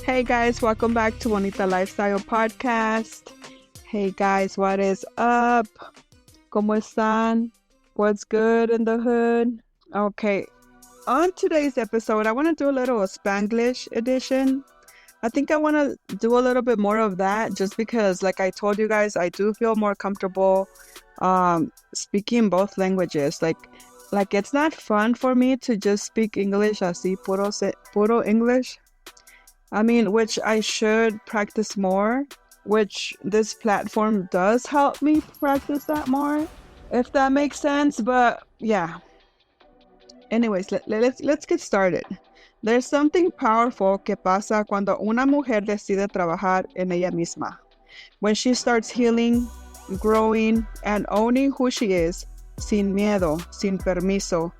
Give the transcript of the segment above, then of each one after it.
Hey guys, welcome back to Bonita Lifestyle Podcast. Hey guys, what is up? ¿Cómo están? What's good in the hood? Okay, on today's episode, I want to do a little Spanglish edition. I think I want to do a little bit more of that just because, like I told you guys, I do feel more comfortable speaking both languages. Like it's not fun for me to just speak English así, puro English. I mean, which I should practice more, which this platform does help me practice that more, if that makes sense. But yeah, anyways, let's get started. There's something powerful que pasa cuando una mujer decide trabajar en ella misma. When she starts healing, growing, and owning who she is, sin miedo, sin permiso.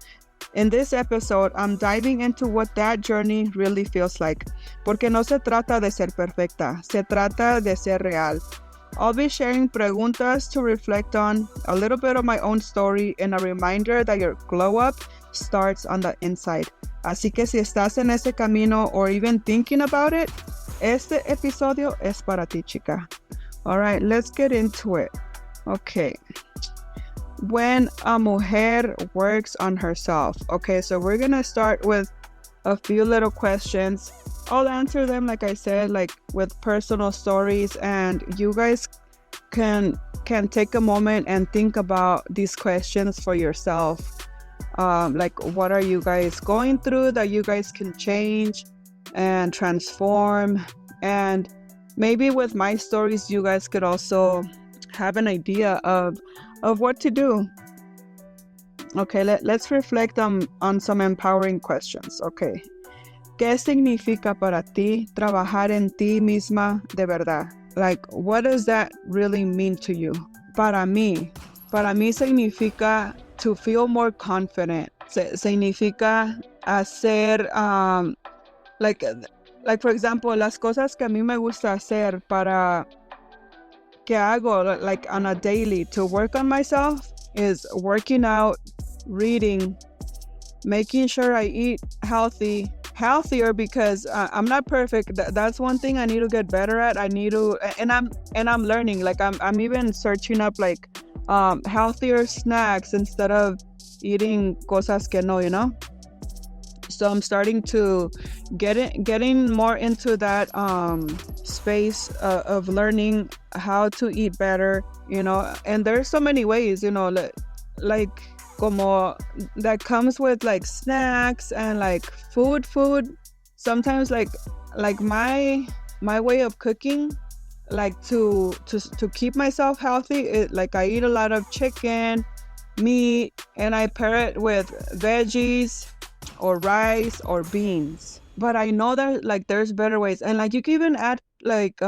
In this episode, I'm diving into what that journey really feels like. Porque no se trata de ser perfecta, se trata de ser real. I'll be sharing preguntas to reflect on, a little bit of my own story, and a reminder that your glow up starts on the inside. Así que si estás en ese camino or even thinking about it, este episodio es para ti, chica. All right, let's get into it. Okay. When a mujer works on herself. Okay, so we're gonna start with a few little questions. I'll answer them, like I said, like with personal stories, and you guys can take a moment and think about these questions for yourself. Like, what are you guys going through that you guys can change and transform? And maybe with my stories, you guys could also have an idea of what to do. Okay, let's reflect on some empowering questions. Okay. ¿Qué significa para ti trabajar en ti misma de verdad? Like, what does that really mean to you? Para mí significa to feel more confident. Significa hacer, like for example, las cosas que a mí me gusta hacer para que hago like on a daily to work on myself is working out, reading, making sure I eat healthier because I'm not perfect. That's one thing I need to get better at. I'm learning. Like I'm even searching up like healthier snacks instead of eating cosas que no, you know. So I'm starting to getting more into that space of learning how to eat better, you know. And there's so many ways, you know, like como that comes with like snacks and like food. Sometimes like my way of cooking, like to keep myself healthy, like I eat a lot of chicken, meat, and I pair it with veggies or rice or beans. But I know that like there's better ways, and like you can even add like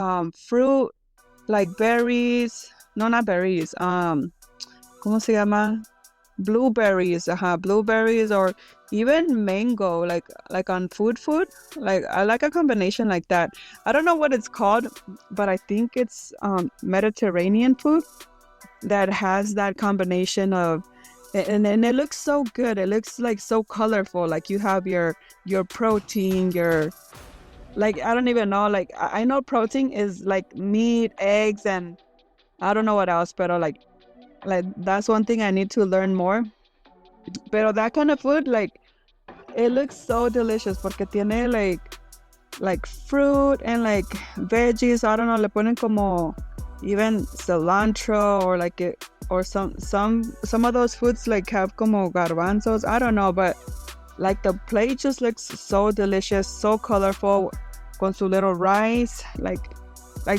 fruit, like berries, no, not berries, ¿cómo se llama? Blueberries, blueberries, or even mango, like on food. Like I like a combination like that. I don't know what it's called, but I think it's Mediterranean food that has that combination of, and it looks so good. It looks like so colorful. Like you have your protein, your, like, I don't even know, like I know protein is like meat, eggs, and I don't know what else, but like that's one thing I need to learn more. But that kind of food, like it looks so delicious porque tiene like fruit and like veggies. I don't know, le ponen como even cilantro, or like it, or some of those foods like have como garbanzos. I don't know, but like the plate just looks so delicious, so colorful, con su little rice. Like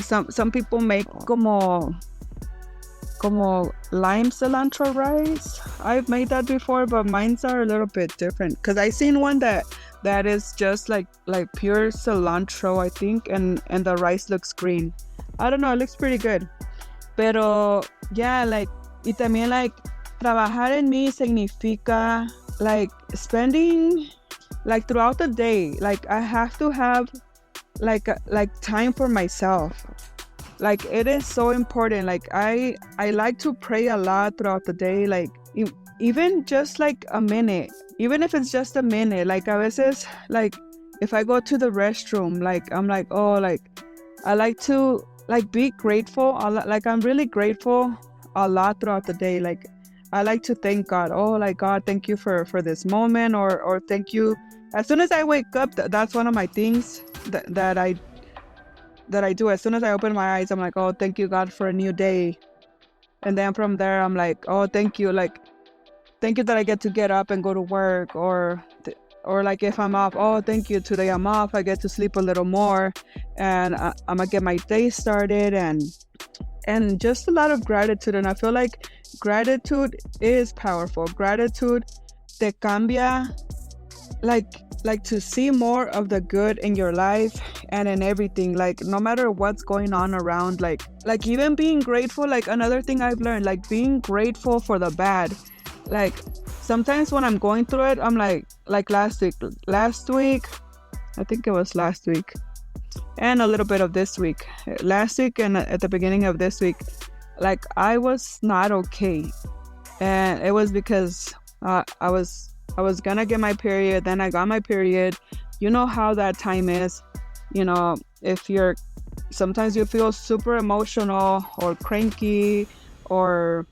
some people make como lime cilantro rice. I've made that before, but mine's are a little bit different because I seen one that is just like pure cilantro, I think, and the rice looks green. I don't know, it looks pretty good. Pero yeah, like, y también like trabajar en mí significa like spending like throughout the day, like I have to have like time for myself. Like it is so important. Like I like to pray a lot throughout the day, like even just like a minute, even if it's just a minute. Like a veces, like if I go to the restroom, like I'm like, oh, like I like to like be grateful. Like I'm really grateful a lot throughout the day. Like I like to thank God. Oh, like God, thank you for this moment, or thank you. As soon as I wake up, that's one of my things that I do. As soon as I open my eyes, I'm like, oh, thank you, God, for a new day. And then from there, I'm like, oh, thank you, like thank you that I get to get up and go to work, or like if I'm off, oh, thank you, today I'm off, I get to sleep a little more, and I'm gonna get my day started, and just a lot of gratitude. And I feel like gratitude is powerful. Gratitude te cambia, like to see more of the good in your life and in everything, like no matter what's going on around, like even being grateful. Like another thing I've learned, like being grateful for the bad. Like sometimes when I'm going through it, I'm like last week, I think it was last week, and a little bit of this week, last week and at the beginning of this week, like I was not okay. And it was because I was gonna get my period, then I got my period. You know how that time is. You know, if you're, sometimes you feel super emotional or cranky, or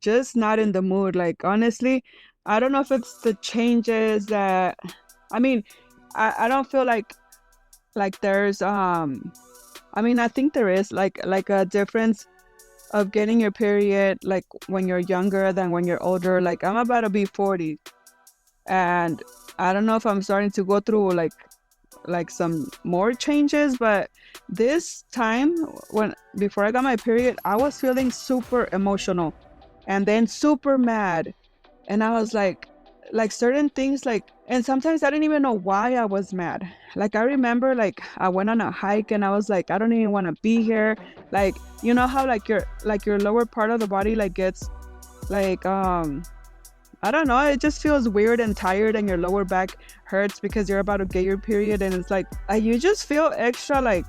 just not in the mood. Like honestly, I don't know if it's the changes that, I mean, I don't feel like there's I mean, I think there is like a difference of getting your period like when you're younger than when you're older. Like I'm about to be 40, and I don't know if I'm starting to go through like some more changes, but this time, when before I got my period, I was feeling super emotional and then super mad. And I was like certain things, like, and sometimes I didn't even know why I was mad. Like I remember, like I went on a hike and I was like, I don't even want to be here. Like, you know how like your lower part of the body like gets like I don't know, it just feels weird and tired, and your lower back hurts because you're about to get your period, and it's like you just feel extra like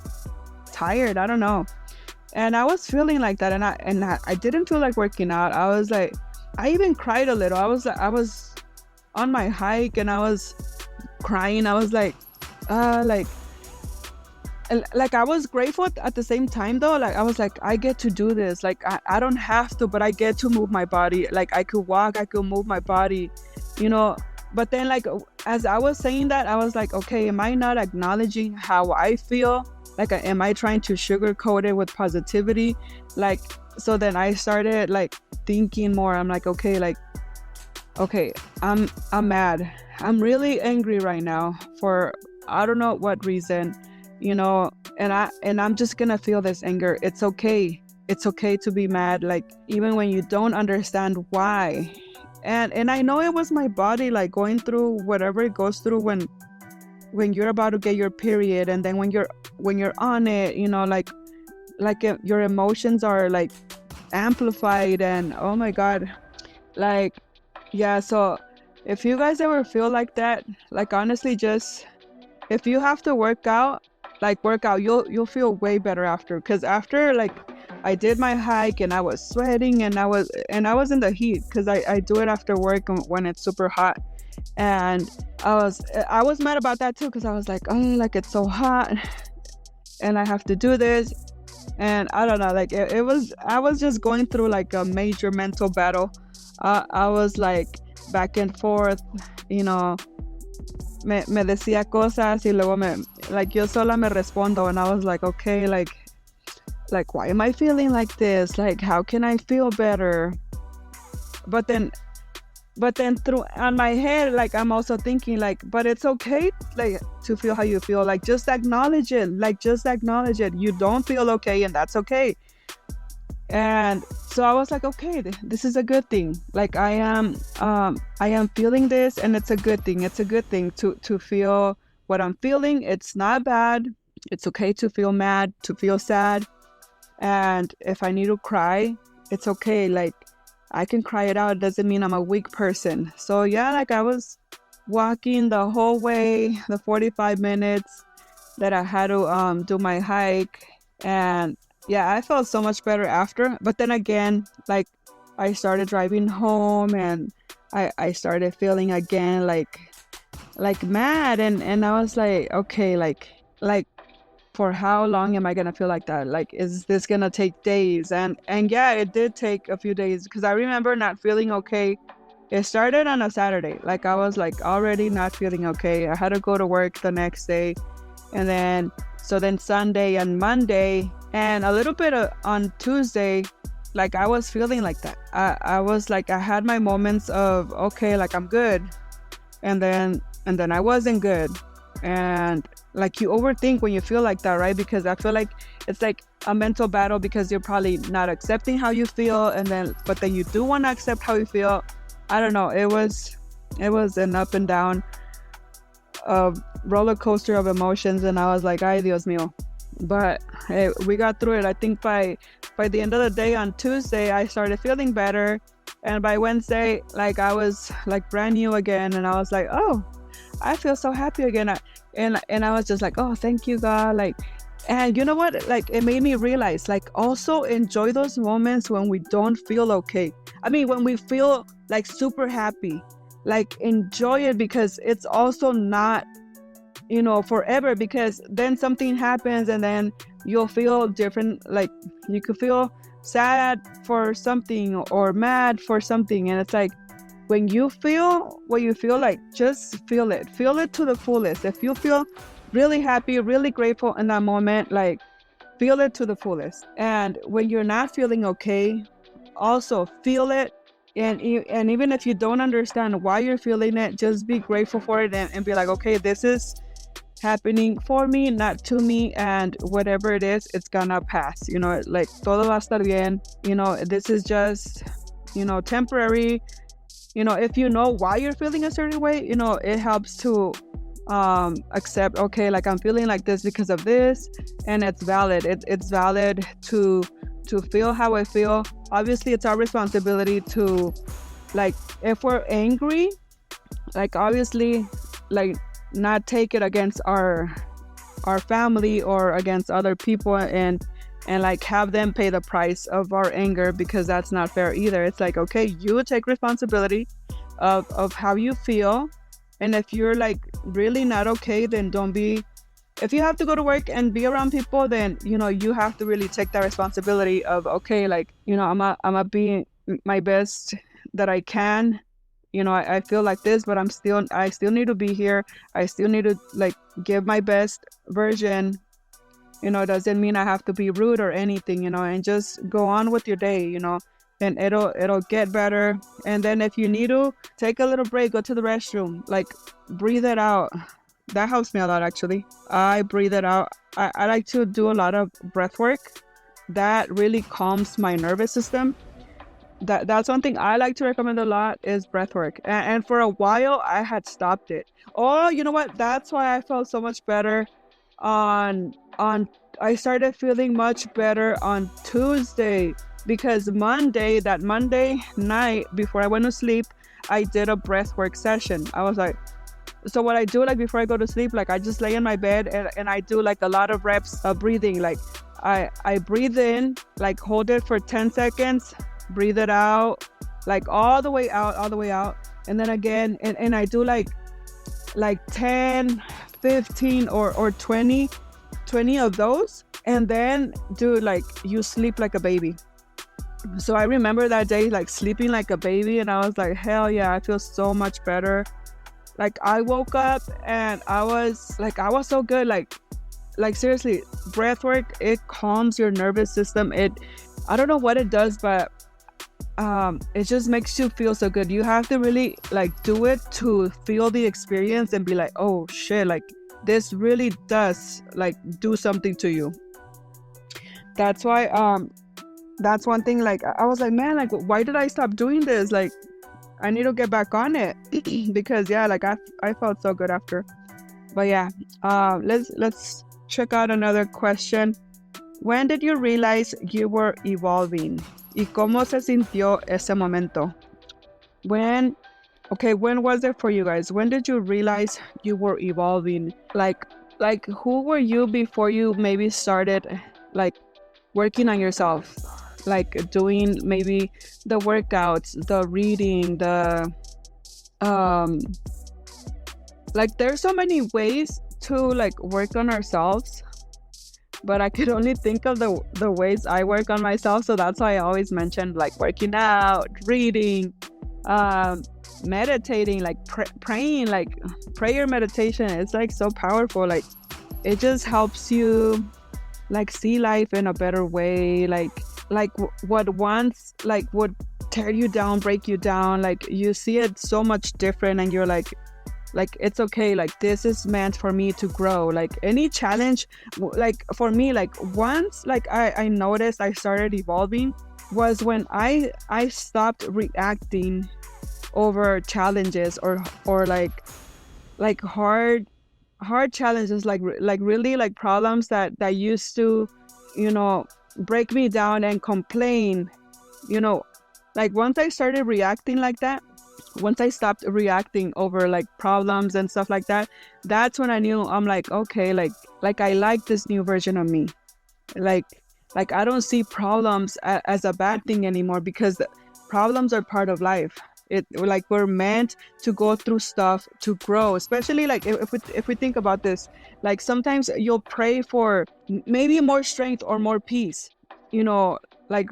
tired. I don't know. And I was feeling like that, and I didn't feel like working out. I was like, I even cried a little. I was on my hike and I was crying. I was like I was grateful at the same time though. Like I was like, I get to do this. Like I don't have to, but I get to move my body. Like I could walk, I could move my body, you know. But then like as I was saying that, I was like, okay, am I not acknowledging how I feel? Like am I trying to sugarcoat it with positivity? Like, so then I started like thinking more. I'm like, okay, I'm mad. I'm really angry right now for I don't know what reason, you know, and I'm just gonna feel this anger. It's okay. It's okay to be mad, like even when you don't understand why. And I know it was my body like going through whatever it goes through when you're about to get your period, and then when you're on it, you know, like your emotions are like amplified, and oh my God, like yeah. So if you guys ever feel like that, like honestly, just if you have to work out, like work out, you'll feel way better after. Because after like I did my hike and I was sweating, and I was in the heat because I do it after work when it's super hot. And I was mad about that too, because I was like, oh, like it's so hot and I have to do this. And I don't know, like I was just going through like a major mental battle. I was like back and forth, you know, me decía cosas y luego like yo sola me respondo, and I was like, okay, like why am I feeling like this? Like how can I feel better? But then through on my head, like I'm also thinking like, but it's okay like to feel how you feel. Like just acknowledge it. Like just acknowledge it. You don't feel okay, and that's okay. And so I was like, okay, this is a good thing. Like I am feeling this, and it's a good thing. It's a good thing to feel what I'm feeling. It's not bad. It's okay to feel mad, to feel sad. And if I need to cry, it's okay. Like I can cry it out. It doesn't mean I'm a weak person. So yeah, like I was walking the whole way, the 45 minutes that I had to do my hike. And yeah, I felt so much better after. But then again, like I started driving home, and I started feeling again like like mad, and I was like, okay, like for how long am I gonna feel like that? Like, is this gonna take days? And yeah, it did take a few days because I remember not feeling okay. It started on a Saturday. Like I was like already not feeling okay. I had to go to work the next day, and then so then Sunday and Monday and a little bit on Tuesday, like I was feeling like that. I was like I had my moments of okay, like I'm good, and then I wasn't good, and like you overthink when you feel like that, right? Because I feel like it's like a mental battle because you're probably not accepting how you feel, and then but then you do want to accept how you feel. I don't know. It was an up and down roller coaster of emotions, and I was like, ay Dios mío. But hey, we got through it. I think by the end of the day on Tuesday I started feeling better, and by Wednesday like I was like brand new again, and I was like, oh, I feel so happy again. And I was just like, oh, thank you, God. Like, and you know what? Like, it made me realize, like, also enjoy those moments when we don't feel okay. I mean, when we feel like super happy, like, enjoy it because it's also not, forever, because then something happens and then you'll feel different. Like, you could feel sad for something or mad for something. And it's like, when you feel what you feel, like just feel it to the fullest. If you feel really happy, really grateful in that moment, like feel it to the fullest. And when you're not feeling okay, also feel it. And even if you don't understand why you're feeling it, just be grateful for it, and be like, okay, this is happening for me, not to me, and whatever it is, it's gonna pass, like todo va a estar bien, this is just, temporary. If you know why you're feeling a certain way, it helps to accept, okay, like I'm feeling like this because of this, and it's valid. It's valid to feel how I feel. Obviously, it's our responsibility to, like, if we're angry, like, obviously, like, not take it against our family or against other people, and like have them pay the price of our anger, because that's not fair either. It's like, okay, you take responsibility of how you feel, and if you're like really not okay, then don't be. If you have to go to work and be around people, then you have to really take that responsibility of, okay, like, I'm a be my best that I can. I feel like this, but I still need to be here. I still need to like give my best version. It doesn't mean I have to be rude or anything, and just go on with your day, and it'll get better. And then if you need to take a little break, go to the restroom, like breathe it out. That helps me a lot, actually. I breathe it out. I like to do a lot of breath work. That really calms my nervous system. That's one thing I like to recommend a lot, is breath work. And for a while I had stopped it. Oh, you know what? That's why I felt so much better on I started feeling much better on Tuesday, because that Monday night before I went to sleep, I did a breath work session. I was like, so what I do, like before I go to sleep, like I just lay in my bed, and I do like a lot of reps of breathing. Like I breathe in, like hold it for 10 seconds, breathe it out, like all the way out, and then again, and I do like 10, 15 or 20 of those, and then do like you sleep like a baby. So I remember that day like sleeping like a baby, and I was like, hell yeah, I feel so much better. Like I woke up and I was so good. Like seriously, breath work, it calms your nervous system. I don't know what it does, but it just makes you feel so good. You have to really like do it to feel the experience and be like, oh shit, like this really does like do something to you. That's why that's one thing, like I was like, man, like why did I stop doing this? Like I need to get back on it because yeah, like I felt so good after. But yeah, let's check out another question. When did you realize you were evolving? ¿Y cómo se sintió ese momento? When was it for you guys? When did you realize you were evolving? Like who were you before you maybe started like working on yourself? Like doing maybe the workouts, the reading, the Like there's so many ways to like work on ourselves, but I could only think of the ways I work on myself. So that's why I always mentioned like working out, reading, um, meditating, like praying, like prayer meditation. It's like so powerful. Like it just helps you like see life in a better way. What once like would tear you down, break you down, like you see it so much different, and you're like it's okay, like this is meant for me to grow. Like any challenge, like for me, like once like I noticed I started evolving was when I stopped reacting over challenges or like hard challenges, like really like problems that used to, you know, break me down and complain, you know. Like once I started reacting like that, once I stopped reacting over like problems and stuff like that, that's when I knew I'm like, okay, like I like this new version of me. Like like I don't see problems as a bad thing anymore, because problems are part of life. It like we're meant to go through stuff to grow, especially like if we think about this, like sometimes you'll pray for maybe more strength or more peace, you know, like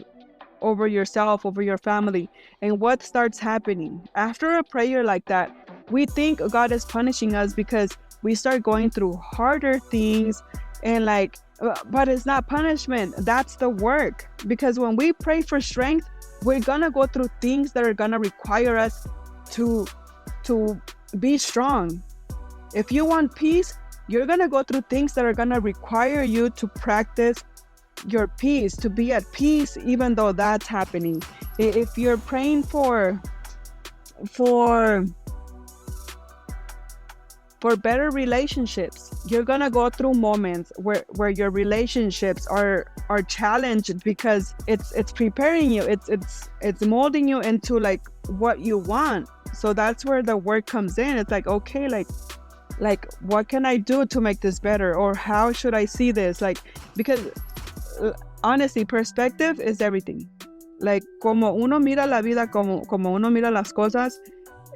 over yourself, over your family. And what starts happening after a prayer like that, we think God is punishing us because we start going through harder things. And like, but it's not punishment, that's the work. Because when we pray for strength, we're gonna go through things that are gonna require us to be strong. If you want peace, you're gonna go through things that are gonna require you to practice your peace, to be at peace even though that's happening. If you're praying for better relationships, you're gonna go through moments where your relationships are challenged, because it's preparing you, it's molding you into like what you want. So that's where the work comes in. It's like, okay, like what can I do to make this better, or how should I see this? Like, because honestly, perspective is everything. Like como uno mira la vida, como uno mira las cosas,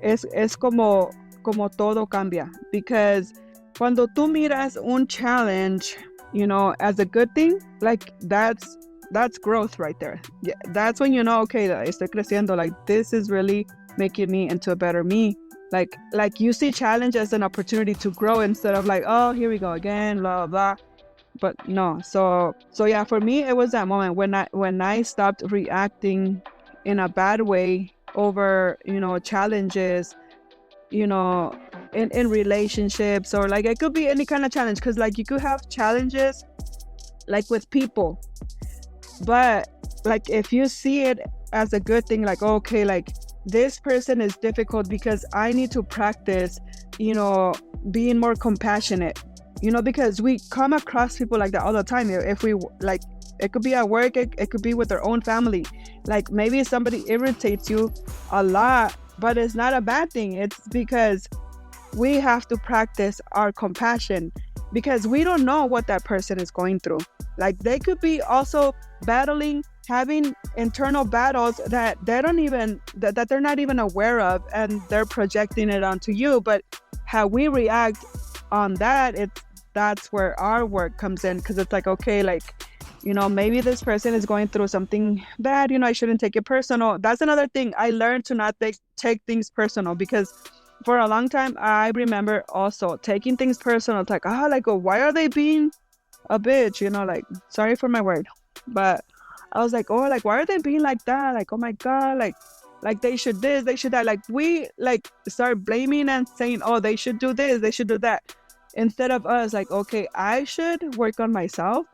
es como todo cambia. Because cuando tú miras un challenge, you know, as a good thing, like that's growth right there. Yeah, that's when you know, okay, estoy creciendo, like this is really making me into a better me. Like you see challenge as an opportunity to grow, instead of like, oh, here we go again, blah blah. But no, so yeah, for me it was that moment when I stopped reacting in a bad way over, you know, challenges, you know, in relationships, or like it could be any kind of challenge, because like you could have challenges like with people, but like if you see it as a good thing, like, okay, like this person is difficult because I need to practice, you know, being more compassionate, you know, because we come across people like that all the time. If we like, it could be at work, it could be with their own family. Like maybe somebody irritates you a lot, but it's not a bad thing. It's because we have to practice our compassion, because we don't know what that person is going through. Like they could be also battling, having internal battles that they don't even, that they're not even aware of, and they're projecting it onto you. But how we react on that, that's where our work comes in. Because it's like, okay, like, you know, maybe this person is going through something bad, you know, I shouldn't take it personal. That's another thing. I learned to not take things personal, because for a long time, I remember also taking things personal. It's like, like, oh, why are they being a bitch? You know, like, sorry for my word. But I was like, oh, like, why are they being like that? Like, oh my God, like they should this, they should that. Like we like start blaming and saying, oh, they should do this, they should do that. Instead of us like, okay, I should work on myself.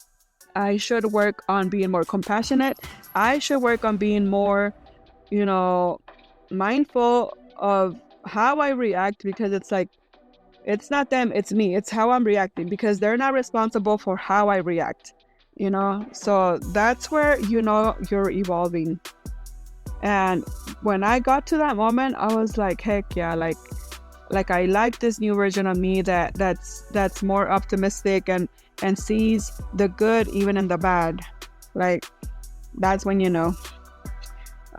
I should work on being more compassionate. I should work on being more, you know, mindful of how I react, because it's like, it's not them, it's me. It's how I'm reacting, because they're not responsible for how I react, you know? So that's where, you know, you're evolving. And when I got to that moment, I was like, heck yeah, like I like this new version of me that's more optimistic and sees the good even in the bad. Like that's when you know.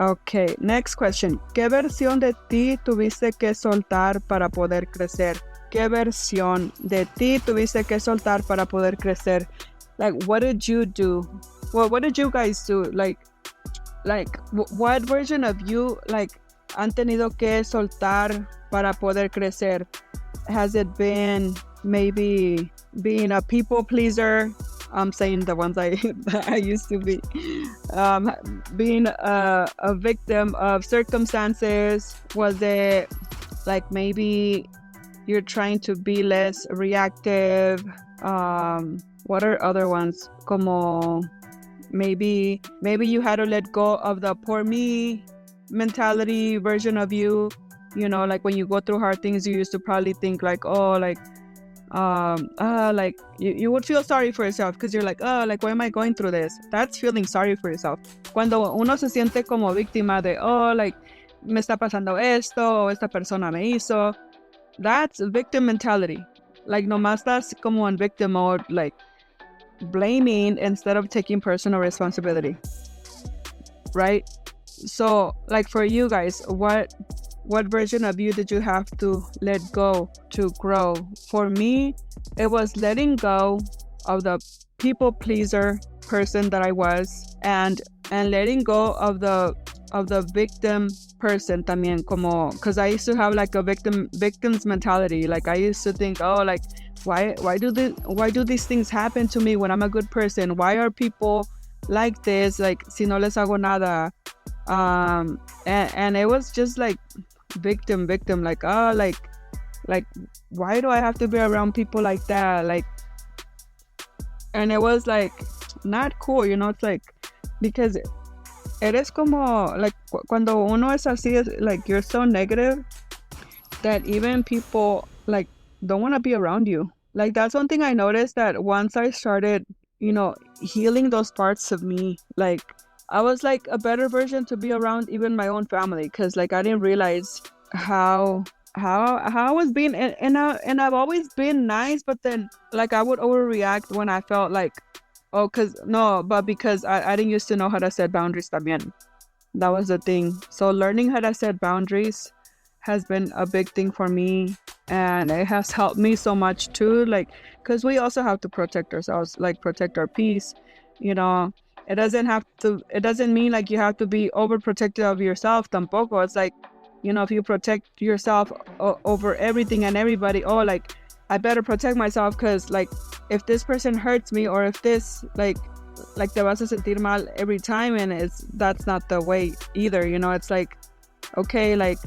Okay, next question. ¿Qué versión de ti tuviste que soltar para poder crecer? ¿qué versión de ti tuviste que soltar para poder crecer? Like, what did you do? Well, what did you guys do? What version of you, like, han tenido que soltar para poder crecer? Has it been maybe being a people pleaser? I'm saying the ones I used to be. Being a victim of circumstances. Was it like maybe you're trying to be less reactive? What are other ones? Como maybe you had to let go of the poor me mentality version of you. You know, like when you go through hard things, you used to probably think like, oh, like you would feel sorry for yourself because you're like, oh, like, why am I going through this? That's feeling sorry for yourself. Cuando uno se siente como víctima de, oh, like, me está pasando esto, o esta persona me hizo, that's victim mentality. Like, nomás estás como en victim mode, like, blaming instead of taking personal responsibility, right? So, like, for you guys, what version of you did you have to let go to grow? For me, it was letting go of the people pleaser person that I was, and letting go of the victim person también, como, because I used to have like a victim's mentality. Like, I used to think, oh, like, why do these things happen to me when I'm a good person? Why are people like this? Like, si no les hago nada. And it was just like victim, like, oh, like why do I have to be around people like that? Like, and it was like not cool, you know. It's like, because eres como, like, cuando uno es así, es like you're so negative that even people like don't want to be around you. Like, that's one thing I noticed, that once I started, you know, healing those parts of me, like, I was like a better version to be around even my own family, because like I didn't realize how I was being, and I've always been nice, but then like I would overreact when I felt like, oh, because I didn't used to know how to set boundaries también. That was the thing. So learning how to set boundaries has been a big thing for me, and it has helped me so much too, like, because we also have to protect ourselves, like protect our peace, you know. It doesn't mean like you have to be overprotective of yourself tampoco. It's like, you know, if you protect yourself over everything and everybody, oh, like, I better protect myself because like if this person hurts me, or if this like te vas a sentir mal every time, and that's not the way either, you know. It's like, okay, like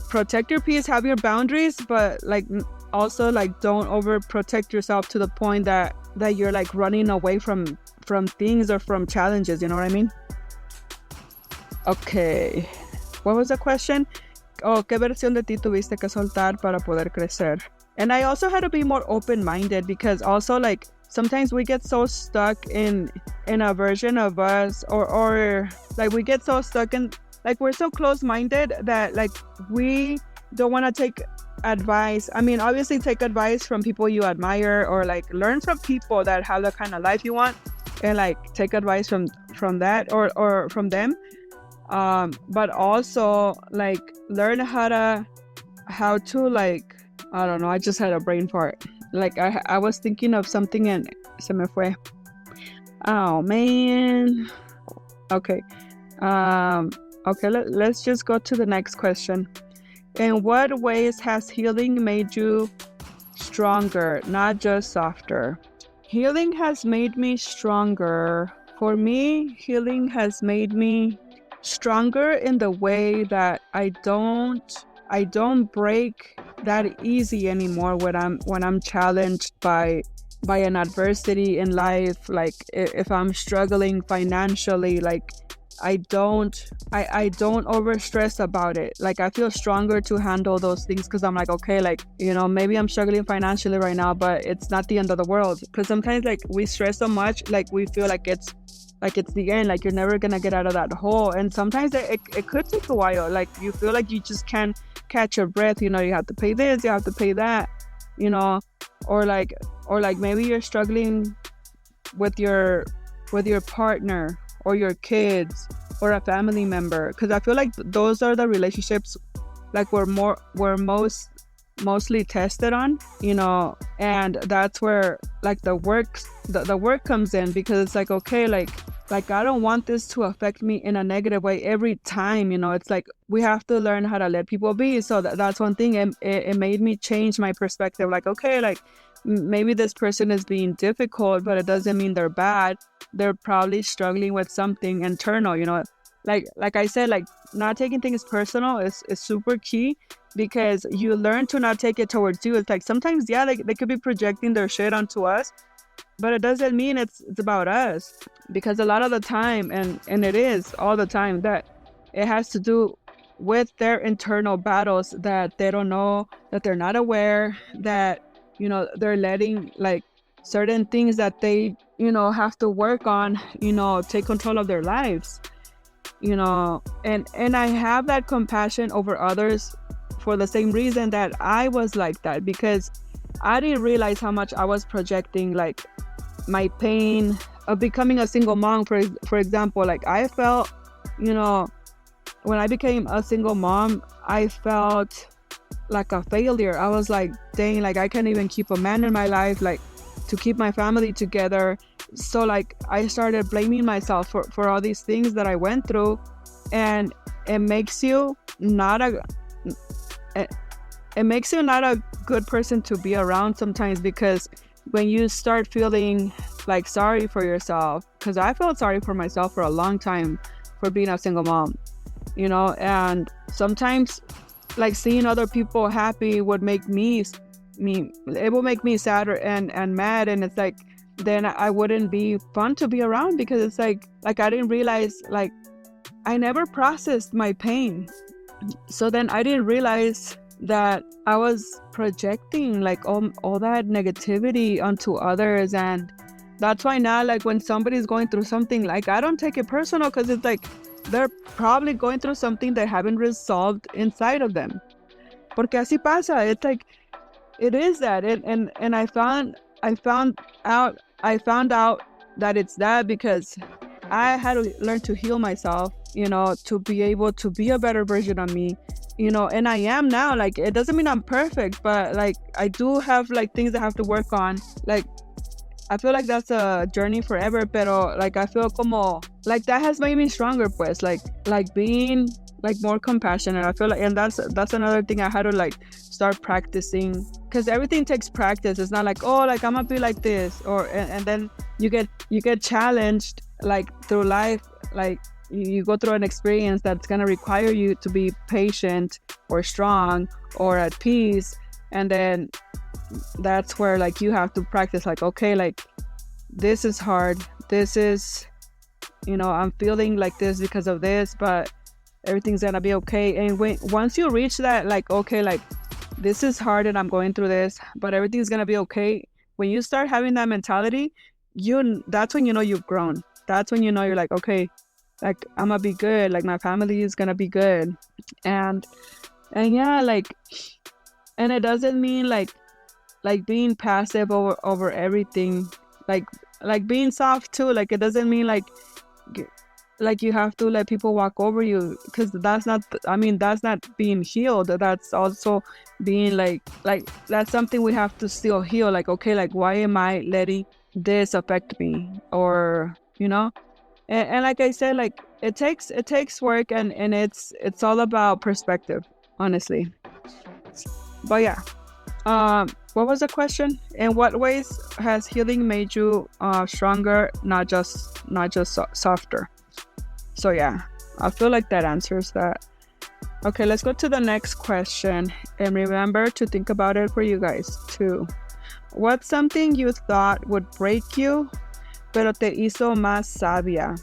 protect your peace, have your boundaries, but like also like don't overprotect yourself to the point that you're like running away from things or from challenges, you know what I mean? Okay, what was the question? Oh, ¿qué versión de ti tuviste que soltar para poder crecer? And I also had to be more open-minded, because also like sometimes we get so stuck in a version of us, or like we get so stuck in, like, we're so close-minded that like we don't want to take advice. I mean, obviously take advice from people you admire, or like learn from people that have the kind of life you want, and like take advice from that or from them, but also like learn how to like, I don't know, I just had a brain fart. Like I was thinking of something and se me fue. Oh man. Okay. Okay, let's just go to the next question. In what ways has healing made you stronger, not just softer? Healing has made me stronger. For me, healing has made me stronger in the way that I don't break that easy anymore when I'm challenged by an adversity in life. Like if I'm struggling financially, like I don't overstress about it. Like I feel stronger to handle those things, because I'm like, okay, like, you know, maybe I'm struggling financially right now, but it's not the end of the world. Because sometimes like we stress so much, like we feel like it's the end, like you're never gonna get out of that hole. And sometimes it could take a while. Like you feel like you just can't catch your breath, you know, you have to pay this, you have to pay that, you know, or like maybe you're struggling with your partner or your kids or a family member, because I feel like those are the relationships like we're most mostly tested on, and that's where like the work comes in, because it's like, okay, like I don't want this to affect me in a negative way every time. It's like we have to learn how to let people be. So that's one thing. It made me change my perspective. Like, okay, like maybe this person is being difficult, but it doesn't mean they're bad. They're probably struggling with something internal. Like I said, like not taking things personal is super key, because you learn to not take it towards you. It's like sometimes, yeah, like they could be projecting their shit onto us, but it doesn't mean it's about us, because a lot of the time, and it is all the time, that it has to do with their internal battles that they don't know, that they're not aware, that they're letting like certain things that they have to work on take control of their lives. And I have that compassion over others for the same reason that I was like that, because I didn't realize how much I was projecting like my pain of becoming a single mom. For example, like I felt, when I became a single mom, I felt like a failure. I was like, dang, like I can't even keep a man in my life, like to keep my family together. So like I started blaming myself for all these things that I went through, and it makes you not a good person to be around sometimes, because when you start feeling like sorry for yourself, because I felt sorry for myself for a long time for being a single mom, and sometimes like seeing other people happy would make me sad and mad, and it's like then I wouldn't be fun to be around, because it's like I didn't realize, like I never processed my pain. So then I didn't realize that I was projecting like all that negativity onto others. And that's why now, like when somebody's going through something, like I don't take it personal, because it's like they're probably going through something they haven't resolved inside of them. Porque así pasa. It's like it is that. And I found out that it's that because I had to learn to heal myself, to be able to be a better version of me, and I am now. Like it doesn't mean I'm perfect, but like I do have like things I have to work on. Like I feel like that's a journey forever, pero like I feel como like that has made me stronger, pues like being like more compassionate. I feel like, and that's another thing I had to like start practicing, because everything takes practice. It's not like, oh, like I'm gonna be like this, or and then you get challenged like through life. Like you go through an experience that's gonna require you to be patient or strong or at peace, and then that's where like you have to practice, like, okay, like this is hard, this is, I'm feeling like this because of this, but everything's gonna be okay. And once you reach that, like, okay, like this is hard and I'm going through this, but everything's gonna be okay. When you start having that mentality, that's when you've grown. That's when you're like, okay, like I'm gonna be good, like my family is gonna be good. And yeah, like, and it doesn't mean like being passive over everything, like being soft too. Like it doesn't mean like you have to let people walk over you, because that's not being healed. That's also being like that's something we have to still heal. Like, okay, like why am I letting this affect me? Or and like I said, like it takes work, and it's all about perspective, honestly. But yeah, what was the question? In what ways has healing made you stronger, not just softer? So yeah, I feel like that answers that. Okay, let's go to the next question, and remember to think about it for you guys too. What's something you thought would break you, pero te hizo más sabia?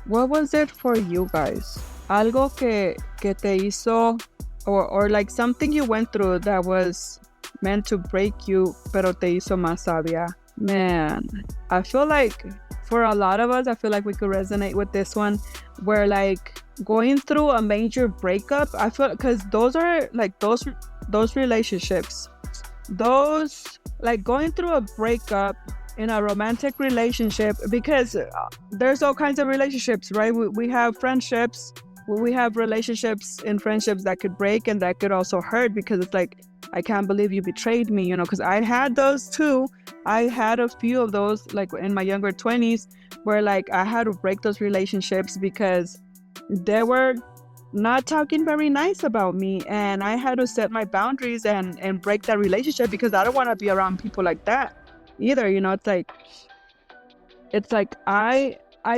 What was it for you guys? Algo que te hizo, or like something you went through that was meant to break you, pero te hizo más sabia. Man, I feel like for a lot of us, I feel like we could resonate with this one, where like going through a major breakup, I feel, because those are like those relationships, those like going through a breakup in a romantic relationship, because there's all kinds of relationships, right? We have friendships, we have relationships and friendships that could break and that could also hurt, because it's like I can't believe you betrayed me, because I had those too. I had a few of those, like in my younger 20s, where like I had to break those relationships because they were not talking very nice about me, and I had to set my boundaries and break that relationship because I don't want to be around people like that either. It's like I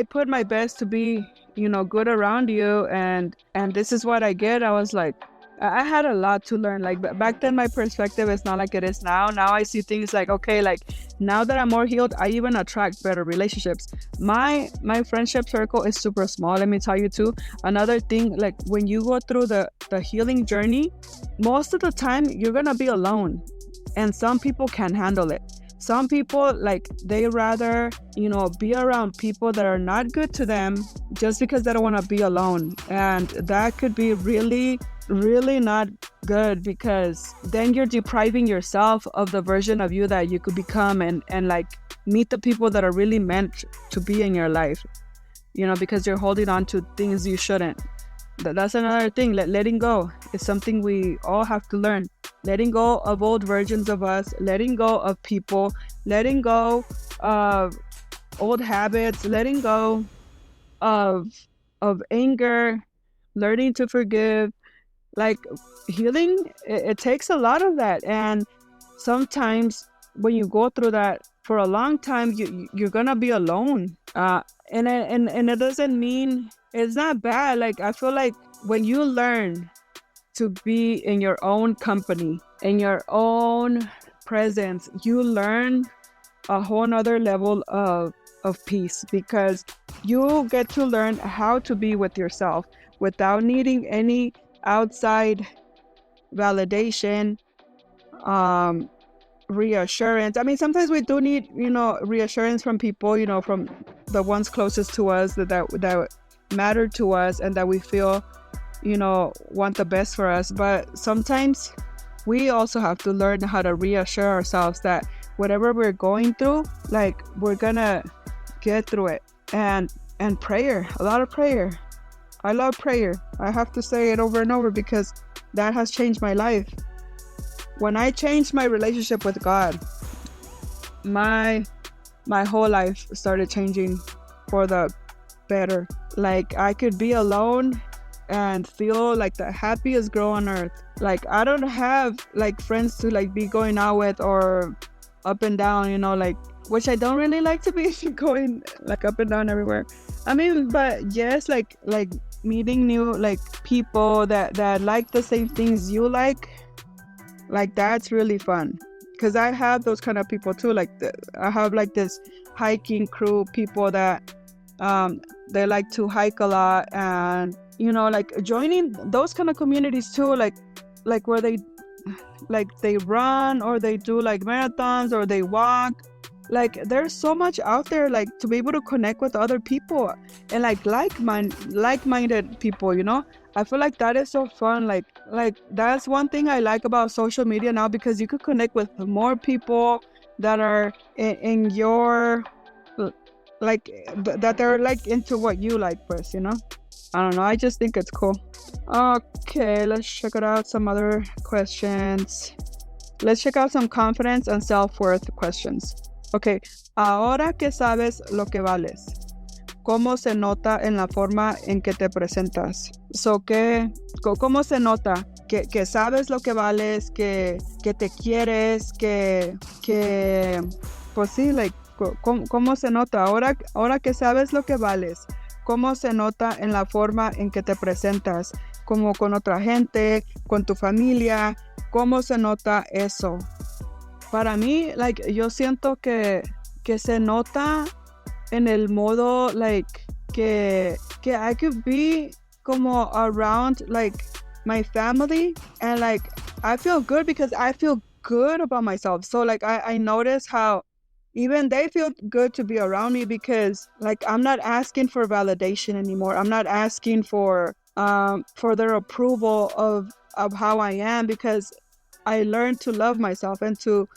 put my best to be good around you, and this is what I get. I was like, I had a lot to learn. Like back then my perspective is not like it is now. I see things like, okay, like now that I'm more healed, I even attract better relationships. My friendship circle is super small, let me tell you too. Another thing, like when you go through the healing journey, most of the time you're gonna be alone, and some people can handle it. Some people, like, they rather, be around people that are not good to them just because they don't want to be alone. And that could be really, really not good, because then you're depriving yourself of the version of you that you could become, and like meet the people that are really meant to be in your life, because you're holding on to things you shouldn't. That's another thing. Letting go is something we all have to learn. Letting go of old versions of us, letting go of people, letting go of old habits, letting go of anger, learning to forgive. Like healing, it takes a lot of that. And sometimes when you go through that for a long time, you're gonna be alone. And it doesn't mean it's not bad. Like I feel like when you learn to be in your own company, in your own presence, you learn a whole nother level of peace, because you get to learn how to be with yourself without needing any outside validation, reassurance. I mean, sometimes we do need, reassurance from people, from the ones closest to us that matter to us and that we feel, want the best for us. But sometimes we also have to learn how to reassure ourselves that whatever we're going through, like, we're gonna get through it. And prayer, a lot of prayer. I love prayer. I have to say it over and over because that has changed my life. When I changed my relationship with God, my whole life started changing for the better. Like I could be alone and feel like the happiest girl on earth. Like I don't have like friends to like be going out with or up and down, like, which I don't really like to be going like up and down everywhere. I mean, but yes, like meeting new like people that like the same things you like that's really fun. Because I have those kind of people too. Like I have like this hiking crew, people that they like to hike a lot, and like joining those kind of communities too, like where they run or they do like marathons or they walk. Like there's so much out there, like to be able to connect with other people and like-minded people. I feel like that is so fun. Like that's one thing I like about social media now, because you could connect with more people that are in your like that they're like into what you like first. I don't know, I just think it's cool. Okay, let's check it out. Some other questions. Let's check out some confidence and self-worth questions. Okay, ahora que sabes lo que vales, ¿cómo se nota en la forma en que te presentas? ¿Cómo se nota que sabes lo que vales, que te quieres, que pues sí, like, ¿cómo se nota? Ahora que sabes lo que vales, ¿cómo se nota en la forma en que te presentas? Como con otra gente, con tu familia, ¿cómo se nota eso? Para mí, like, yo siento que se nota en el modo, like, que I could be como around, like, my family, and, like, I feel good because I feel good about myself. So, like, I notice how even they feel good to be around me, because, like, I'm not asking for validation anymore. I'm not asking for their approval of how I am, because I learned to love myself and to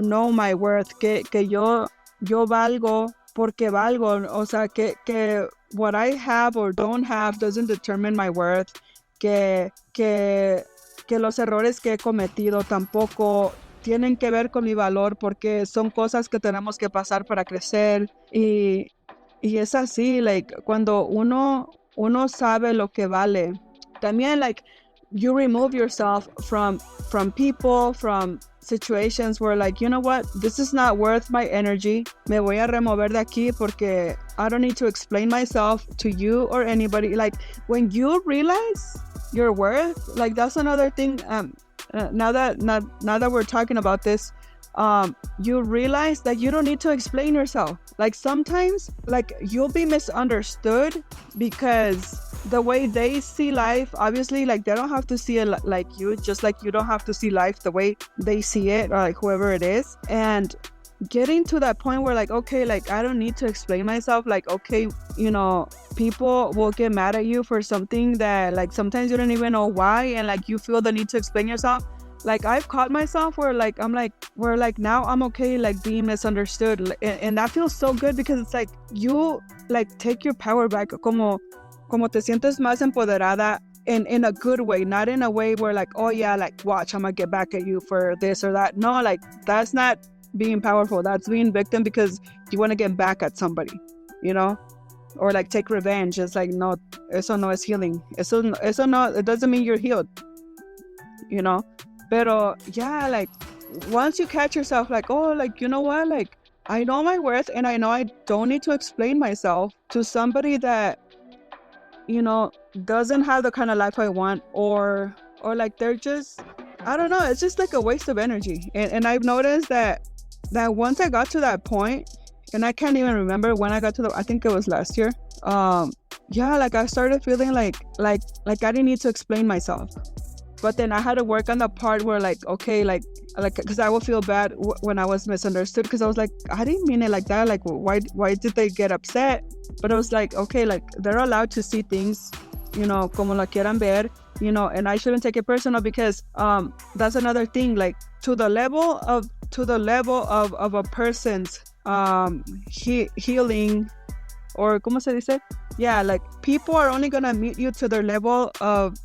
know my worth, que yo valgo porque valgo. O sea, que what I have or don't have doesn't determine my worth, que que los errores que he cometido tampoco tienen que ver con mi valor, porque son cosas que tenemos que pasar para crecer. Y es así, like, cuando uno sabe lo que vale, también, like, you remove yourself from people, from situations where, like, you know what, this is not worth my energy. Me voy a remover de aquí porque I don't need to explain myself to you or anybody. Like, when you realize your worth, like, that's another thing. Now that we're talking about this, you realize that you don't need to explain yourself. Like, sometimes, like, you'll be misunderstood because the way they see life, obviously, like, they don't have to see it like you, just like you don't have to see life the way they see it, or like whoever it is. And getting to that point where, like, okay, like, I don't need to explain myself. Like, okay, you know, people will get mad at you for something that, like, sometimes you don't even know why, and like you feel the need to explain yourself. Like, I've caught myself where, like, I'm like, where, like, now I'm okay, like, being misunderstood, and that feels so good, because it's like you, like, take your power back, como te sientes más empoderada in a good way, not in a way where, like, oh yeah, like, watch, I'm gonna get back at you for this or that. No, like, that's not being powerful. That's being victim because you want to get back at somebody, you know, or like take revenge. It's like, no, eso no es healing. Eso no, it doesn't mean you're healed, you know. Pero yeah, like, once you catch yourself, like, oh, like, you know what, like, I know my worth, and I know I don't need to explain myself to somebody that, you know, doesn't have the kind of life I want, or like, they're just, I don't know, it's just like a waste of energy. And I've noticed that once I got to that point, and I can't even remember when I got to I think it was last year. Yeah, like, I started feeling like I didn't need to explain myself. But then I had to work on the part where, like, okay, like, because I would feel bad when I was misunderstood, because I was like, I didn't mean it like that. Like, why did they get upset? But it was like, okay, like, they're allowed to see things, you know, como la quieran ver, you know, and I shouldn't take it personal, because that's another thing. Like, to the level of a person's healing, or como se dice? Yeah, like, people are only gonna meet you to their level of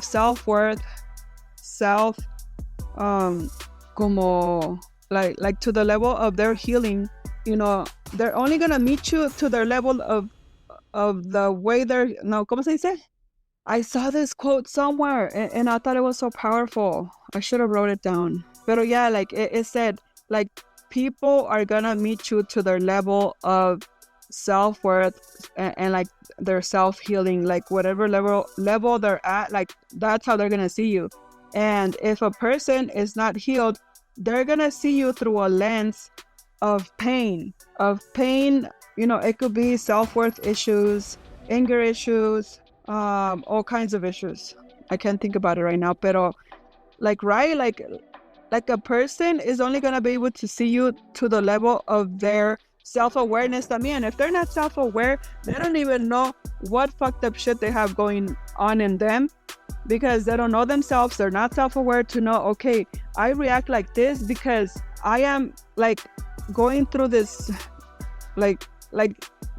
self-worth, como like to the level of their healing, you know. They're only gonna meet you to their level of the way they're, no, como se dice? I saw this quote somewhere, and I thought it was so powerful. I should have wrote it down. But yeah, like, it said, like, people are gonna meet you to their level of self-worth, and like their self-healing, like, whatever level they're at, like, that's how they're gonna see you. And if a person is not healed, they're gonna see you through a lens of pain. You know, it could be self-worth issues, anger issues, all kinds of issues. I can't think about it right now, pero, like, right, like a person is only gonna be able to see you to the level of their self-awareness también. If they're not self-aware, they don't even know what fucked up shit they have going on in them, because they don't know themselves. They're not self-aware to know, okay, I react like this because I am, like, going through this, like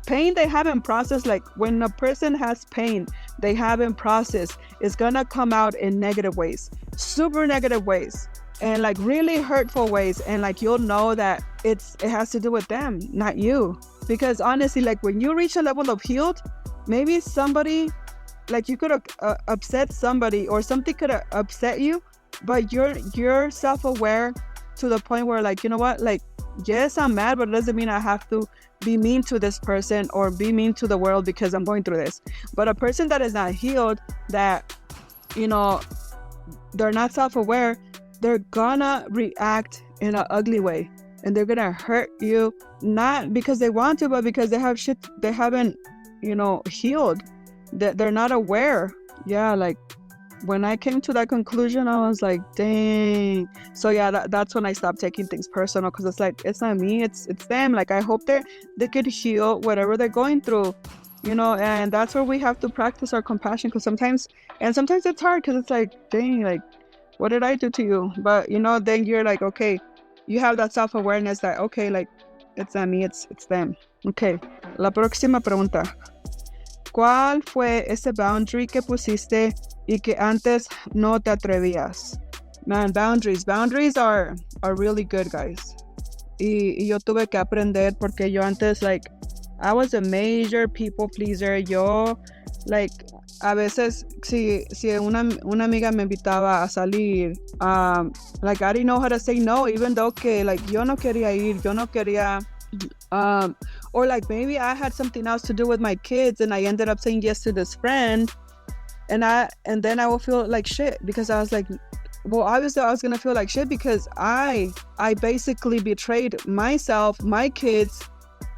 pain they haven't processed. Like, when a person has pain they haven't processed, it's gonna come out in negative ways, super negative ways, and like really hurtful ways. And like, you'll know that it has to do with them, not you. Because honestly, like, when you reach a level of healed, maybe somebody, like, you could upset somebody, or something could upset you, but you're self-aware to the point where, like, you know what, like, yes, I'm mad, but it doesn't mean I have to be mean to this person or be mean to the world because I'm going through this. But a person that is not healed, that, you know, they're not self-aware, they're gonna react in an ugly way, and they're gonna hurt you, not because they want to, but because they have shit they haven't, you know, healed, that they're not aware. Yeah, like, when I came to that conclusion, I was like, dang. So yeah, that's when I stopped taking things personal, because it's like, it's not me, it's them. Like, I hope they could heal whatever they're going through, you know. And that's where we have to practice our compassion, because sometimes it's hard, because it's like, dang, like, what did I do to you? But, you know, then you're like, okay, you have that self-awareness that, okay, like, it's not me, it's them. Okay, la próxima pregunta. ¿Cuál fue ese boundary que pusiste y que antes no te atrevías. Man, boundaries are really good, guys. Y yo tuve que aprender porque yo antes, like, I was a major people pleaser. Yo, like, a veces, si una amiga me invitaba a salir, like, I didn't know how to say no, even though que, like, yo no quería ir, yo no quería, or like, maybe I had something else to do with my kids and I ended up saying yes to this friend, and then I will feel like shit because I was like, well, obviously I was gonna feel like shit because I basically betrayed myself, my kids,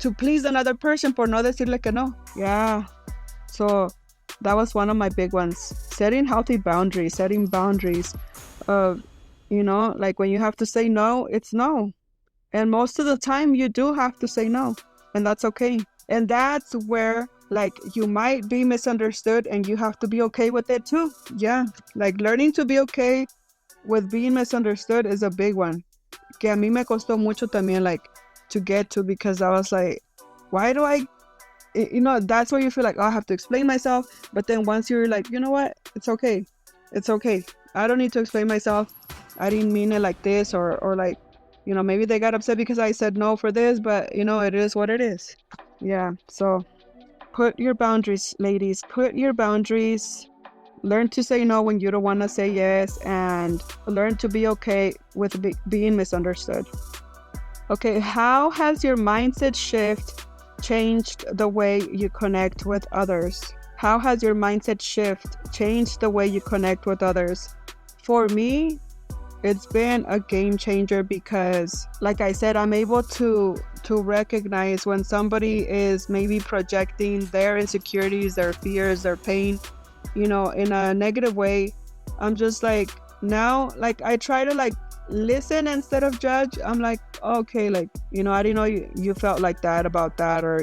to please another person por no decirle que no. Yeah. So that was one of my big ones. Setting healthy boundaries, setting boundaries of, like when you have to say no, it's no. And most of the time you do have to say no, and that's okay. And that's where, like, you might be misunderstood and you have to be okay with it too. Yeah. Like learning to be okay with being misunderstood is a big one. Que a mí me costó mucho también, like, to get to, because I was like, why do I, that's where you feel like, oh, I have to explain myself. But then once you're like, you know what, it's okay. It's okay. I don't need to explain myself. I didn't mean it like this, or like, maybe they got upset because I said no for this, but it is what it is. Yeah. So put your boundaries, ladies, put your boundaries. Learn to say no when you don't want to say yes, and learn to be okay with being misunderstood. Okay, how has your mindset shift changed the way you connect with others? How has your mindset shift changed the way you connect with others? For me, it's been a game changer because, like I said, I'm able to recognize when somebody is maybe projecting their insecurities, their fears, their pain, in a negative way. I'm just like, now, like, I try to, like, listen instead of judge. I'm like, okay, like, I didn't know you felt like that about that, or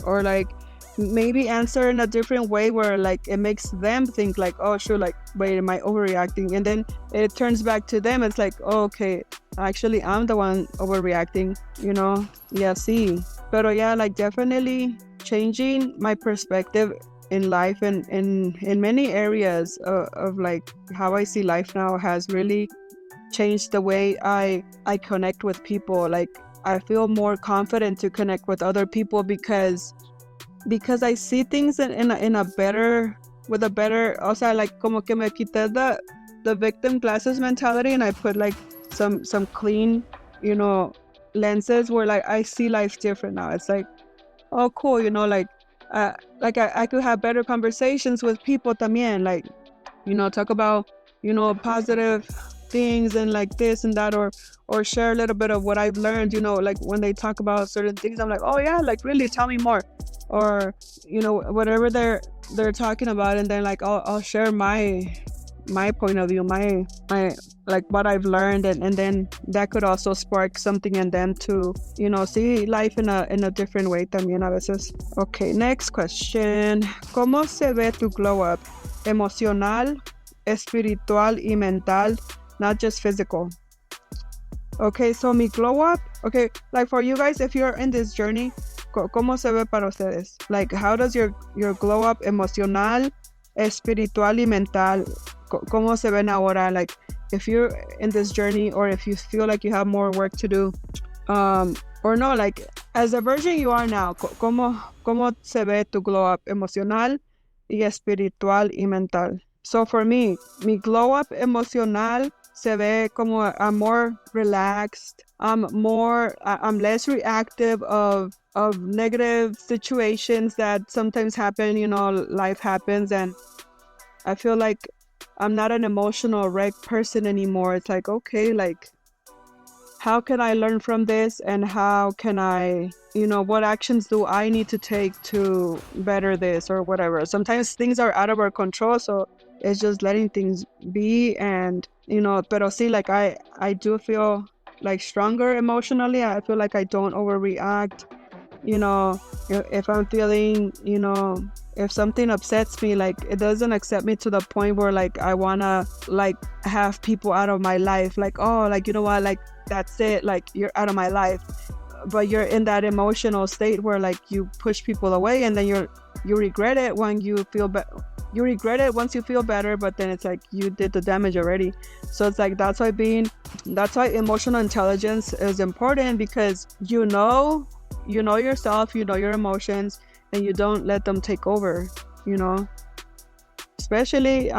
or like maybe answer in a different way where, like, it makes them think like, oh sure, like, wait, am I overreacting? And then it turns back to them. It's like, oh, okay, actually I'm the one overreacting, yeah, see. Pero yeah, like, definitely changing my perspective in life, and in many areas of like how I see life now has really changed the way I connect with people. Like, I feel more confident to connect with other people because I see things in a better, with a better, o sea, like, como que me quité the victim glasses mentality, and I put like some clean, lenses where, like, I see life different now. It's like, oh cool, like, I could have better conversations with people también, like, talk about, positive things and like this and that, or share a little bit of what I've learned, like when they talk about certain things, I'm like, oh yeah, like, really, tell me more, or whatever they're talking about, and then, like, I'll share my point of view, my like what I've learned, and then that could also spark something in them to see life in a different way también a veces. Okay, next question. ¿Cómo se ve tu glow up? Emocional, espiritual y mental, not just physical. Okay, so mi glow up, okay, like, for you guys, if you're in this journey, ¿cómo se ve para ustedes? Like, how does your glow up emocional, espiritual y mental, ¿cómo se ven ahora? Like, if you're in this journey, or if you feel like you have more work to do, or no, like, as the version you are now, ¿cómo se ve tu glow up emocional y espiritual y mental? So for me, mi glow up emocional se ve como I'm more relaxed, I'm less reactive of negative situations that sometimes happen, life happens, and I feel like I'm not an emotional wreck person anymore. It's like, okay, like, how can I learn from this, and how can I, what actions do I need to take to better this, or whatever. Sometimes things are out of our control, so it's just letting things be. And pero see, like, I do feel like stronger emotionally. I feel like I don't overreact. If I'm feeling, if something upsets me, like, it doesn't upset me to the point where, like, I wanna, like, have people out of my life, like, oh, like, you know what, like, that's it, like, you're out of my life. but you're in that emotional state where like you push people away, and then you regret it when you feel you regret it once you feel better, but then it's like you did the damage already. So it's like that's why emotional intelligence is important, because you know yourself, you know your emotions, and you don't let them take over, especially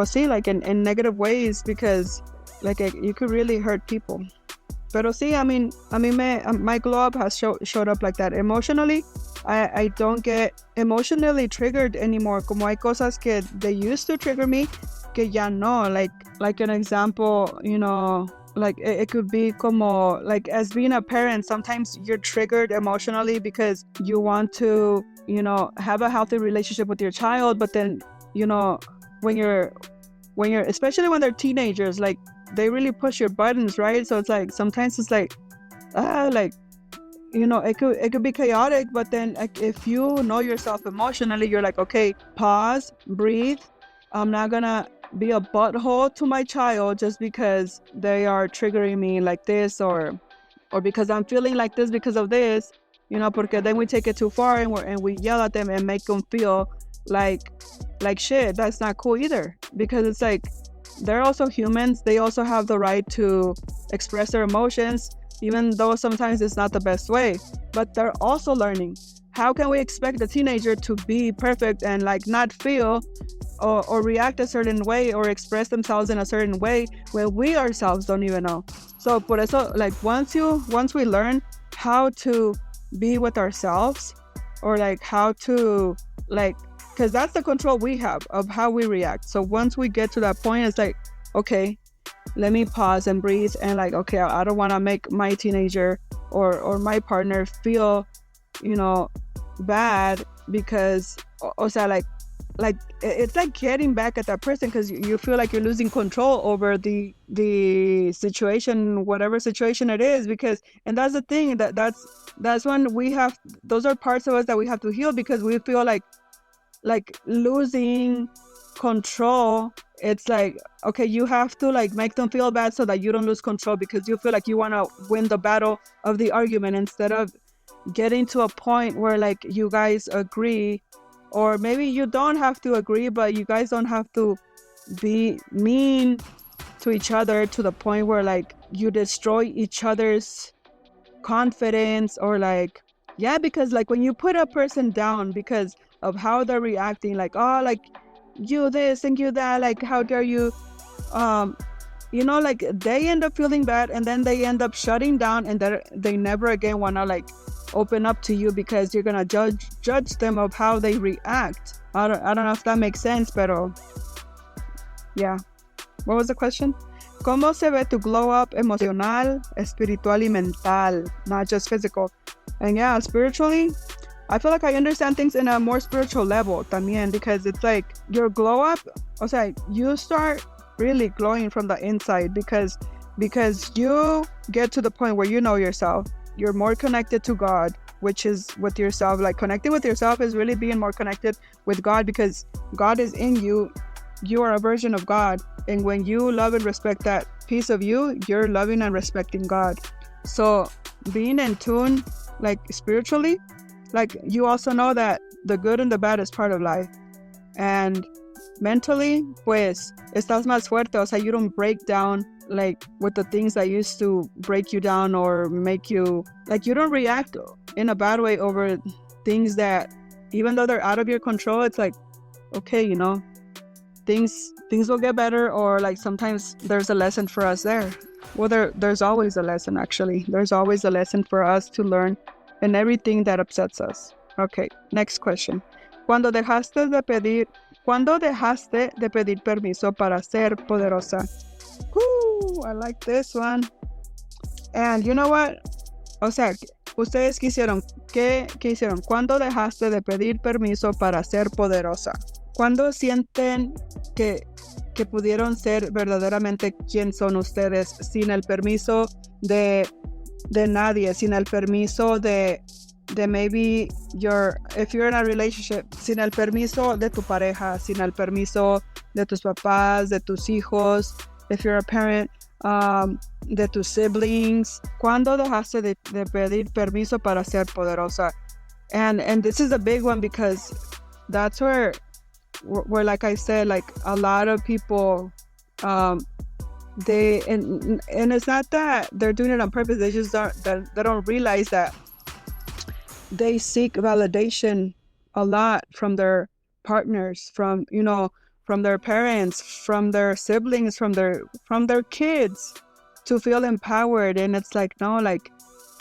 see, like in negative ways, because like you could really hurt people. Pero sí, I mean, my glow up has showed up like that. Emotionally, I don't get emotionally triggered anymore. Como hay cosas que they used to trigger me, que ya no. Like an example, like it could be como, like as being a parent, sometimes you're triggered emotionally because you want to, have a healthy relationship with your child. But then, when you're, especially when they're teenagers, like they really push your buttons, right? So it's like, sometimes it's like, it could be chaotic, but then like, if you know yourself emotionally, you're like, okay, pause, breathe. I'm not gonna be a butthole to my child just because they are triggering me like this, or because I'm feeling like this because of this, porque then we take it too far and we yell at them and make them feel like shit. That's not cool either, because it's like, they're also humans. They also have the right to express their emotions, even though sometimes it's not the best way, but they're also learning. How can we expect a teenager to be perfect and like not feel or react a certain way or express themselves in a certain way when we ourselves don't even know? So por eso, like once we learn how to be with ourselves, or like how to because that's the control we have of how we react. So once we get to that point, it's like, okay, let me pause and breathe, and like, okay, I don't want to make my teenager or my partner feel, bad, because, o sea, like it's like getting back at that person, because you feel like you're losing control over the situation, whatever situation it is, because, and that's the thing, that's when those are parts of us that we have to heal, because we feel like losing control. It's like, okay, you have to like make them feel bad so that you don't lose control, because you feel like you want to win the battle of the argument, instead of getting to a point where like you guys agree, or maybe you don't have to agree, but you guys don't have to be mean to each other to the point where like you destroy each other's confidence, or like, yeah, because like when you put a person down because of how they're reacting, like, oh, like you this and you that, like how dare you, like they end up feeling bad, and then they end up shutting down, and they never again want to like open up to you, because you're gonna judge them of how they react. I don't know if that makes sense, but yeah. What was the question? ¿Cómo se ve tu glow up emocional, espiritual y mental, not just physical? And yeah, spiritually, I feel like I understand things in a more spiritual level también, because it's like your glow up, o sea, you start really glowing from the inside, because you get to the point where you know yourself, you're more connected to God, which is with yourself. Like connecting with yourself is really being more connected with God, because God is in you. You are a version of God, and when you love and respect that piece of you, you're loving and respecting God. So being in tune, like spiritually, like you also know that the good and the bad is part of life. And mentally, pues estás más fuerte, o sea, you don't break down like with the things that used to break you down or make you, like you don't react in a bad way over things that, even though they're out of your control, it's like, okay, things will get better, or like sometimes there's a lesson for us there. Well, there's always a lesson, actually. There's always a lesson for us to learn in everything that upsets us. Okay, next question. ¿Cuándo dejaste de pedir permiso para ser poderosa? I like this one. And you know what? O sea, ustedes ¿qué hicieron? ¿Qué hicieron? ¿Cuándo dejaste de pedir permiso para ser poderosa? ¿Cuándo sienten que pudieron ser verdaderamente quien son ustedes sin el permiso de nadie, sin el permiso de maybe if you're in a relationship, sin el permiso de tu pareja, sin el permiso de tus papás, de tus hijos, if you're a parent, de tus siblings. ¿Cuándo dejaste de pedir permiso para ser poderosa? And this is a big one because that's where like I said, like a lot of people, they and it's not that they're doing it on purpose. They just they don't realize that they seek validation a lot from their partners, from from their parents, from their siblings, from their kids, to feel empowered. And it's like, no, like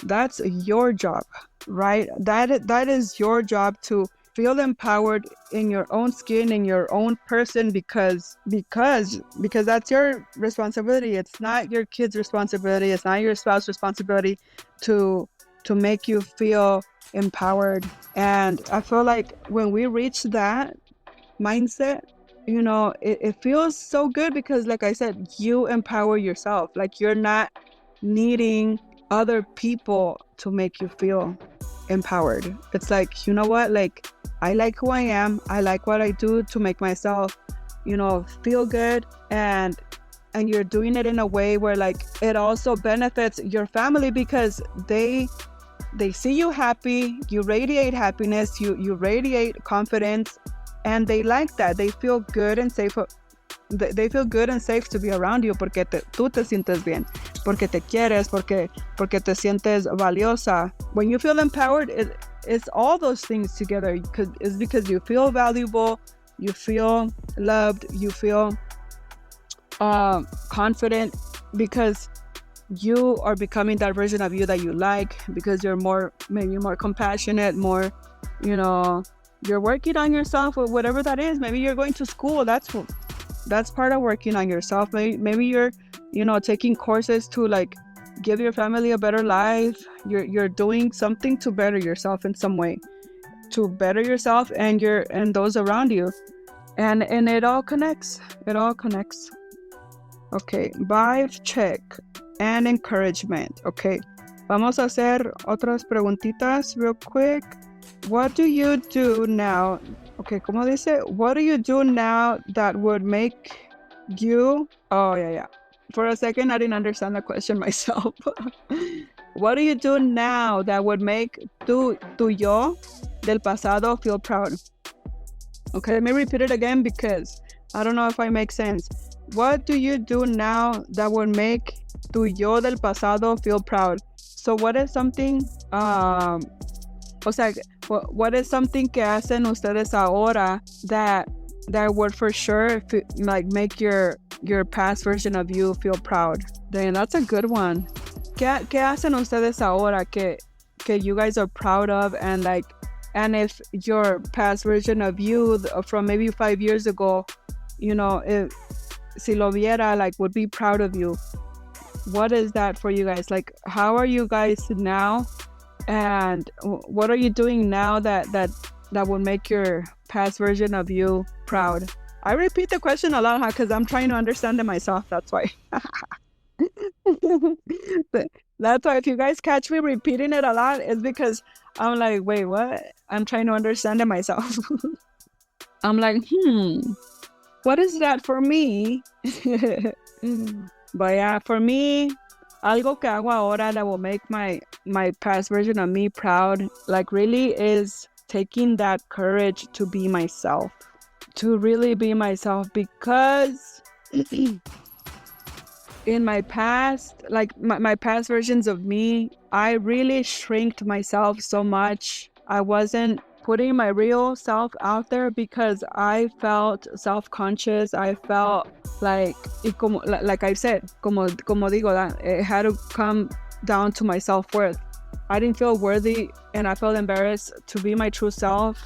that's your job, right? That is your job to feel empowered in your own skin, in your own person, because that's your responsibility. It's not your kid's responsibility. It's not your spouse's responsibility to make you feel empowered. And I feel like when we reach that mindset, it feels so good because, like I said, you empower yourself. Like you're not needing other people to make you feel empowered. It's like, you know what, like I like who I am. I like what I do to make myself, feel good. And you're doing it in a way where like it also benefits your family because they see you happy, you radiate happiness, you radiate confidence, and they like that. They feel good and safe. They feel good and safe to be around you porque tú te sientes bien, porque te quieres, porque te sientes valiosa. When you feel empowered, it's all those things together. It's because you feel valuable, you feel loved, you feel confident, because you are becoming that version of you that you like, because you're maybe more compassionate, more, you're working on yourself or whatever that is. Maybe you're going to school. That's part of working on yourself. Maybe you're, taking courses to like give your family a better life. You're doing something to better yourself in some way, to better yourself and those around you. And it all connects. It all connects. Okay, vibe check and encouragement. Okay, vamos a hacer otras preguntitas real quick. What do you do now? Okay, ¿cómo dice? What do you do now that would make you... Oh, yeah. For a second, I didn't understand the question myself. What do you do now that would make tu yo del pasado feel proud? Okay, let me repeat it again because I don't know if I make sense. What do you do now that would make tu yo del pasado feel proud? So what is something... O sea, what is something que hacen ustedes ahora that would for sure like make your past version of you feel proud? Then that's a good one. ¿Qué hacen ustedes ahora que you guys are proud of, and if your past version of you from maybe 5 years ago, if si lo viera, like would be proud of you? What is that for you guys? Like, how are you guys now? And what are you doing now that would make your past version of you proud? I repeat the question a lot, because I'm trying to understand it myself. That's why. That's why if you guys catch me repeating it a lot, it's because I'm like, wait, what? I'm trying to understand it myself. I'm like, what is that for me? But yeah, for me, algo que hago ahora that will make my past version of me proud, like really, is taking that courage to be myself, to really be myself, because in my past, like my past versions of me, I really shrinked myself so much. I wasn't putting my real self out there because I felt self-conscious. I felt like I said, como digo, that it had to come down to my self-worth. I didn't feel worthy, and I felt embarrassed to be my true self,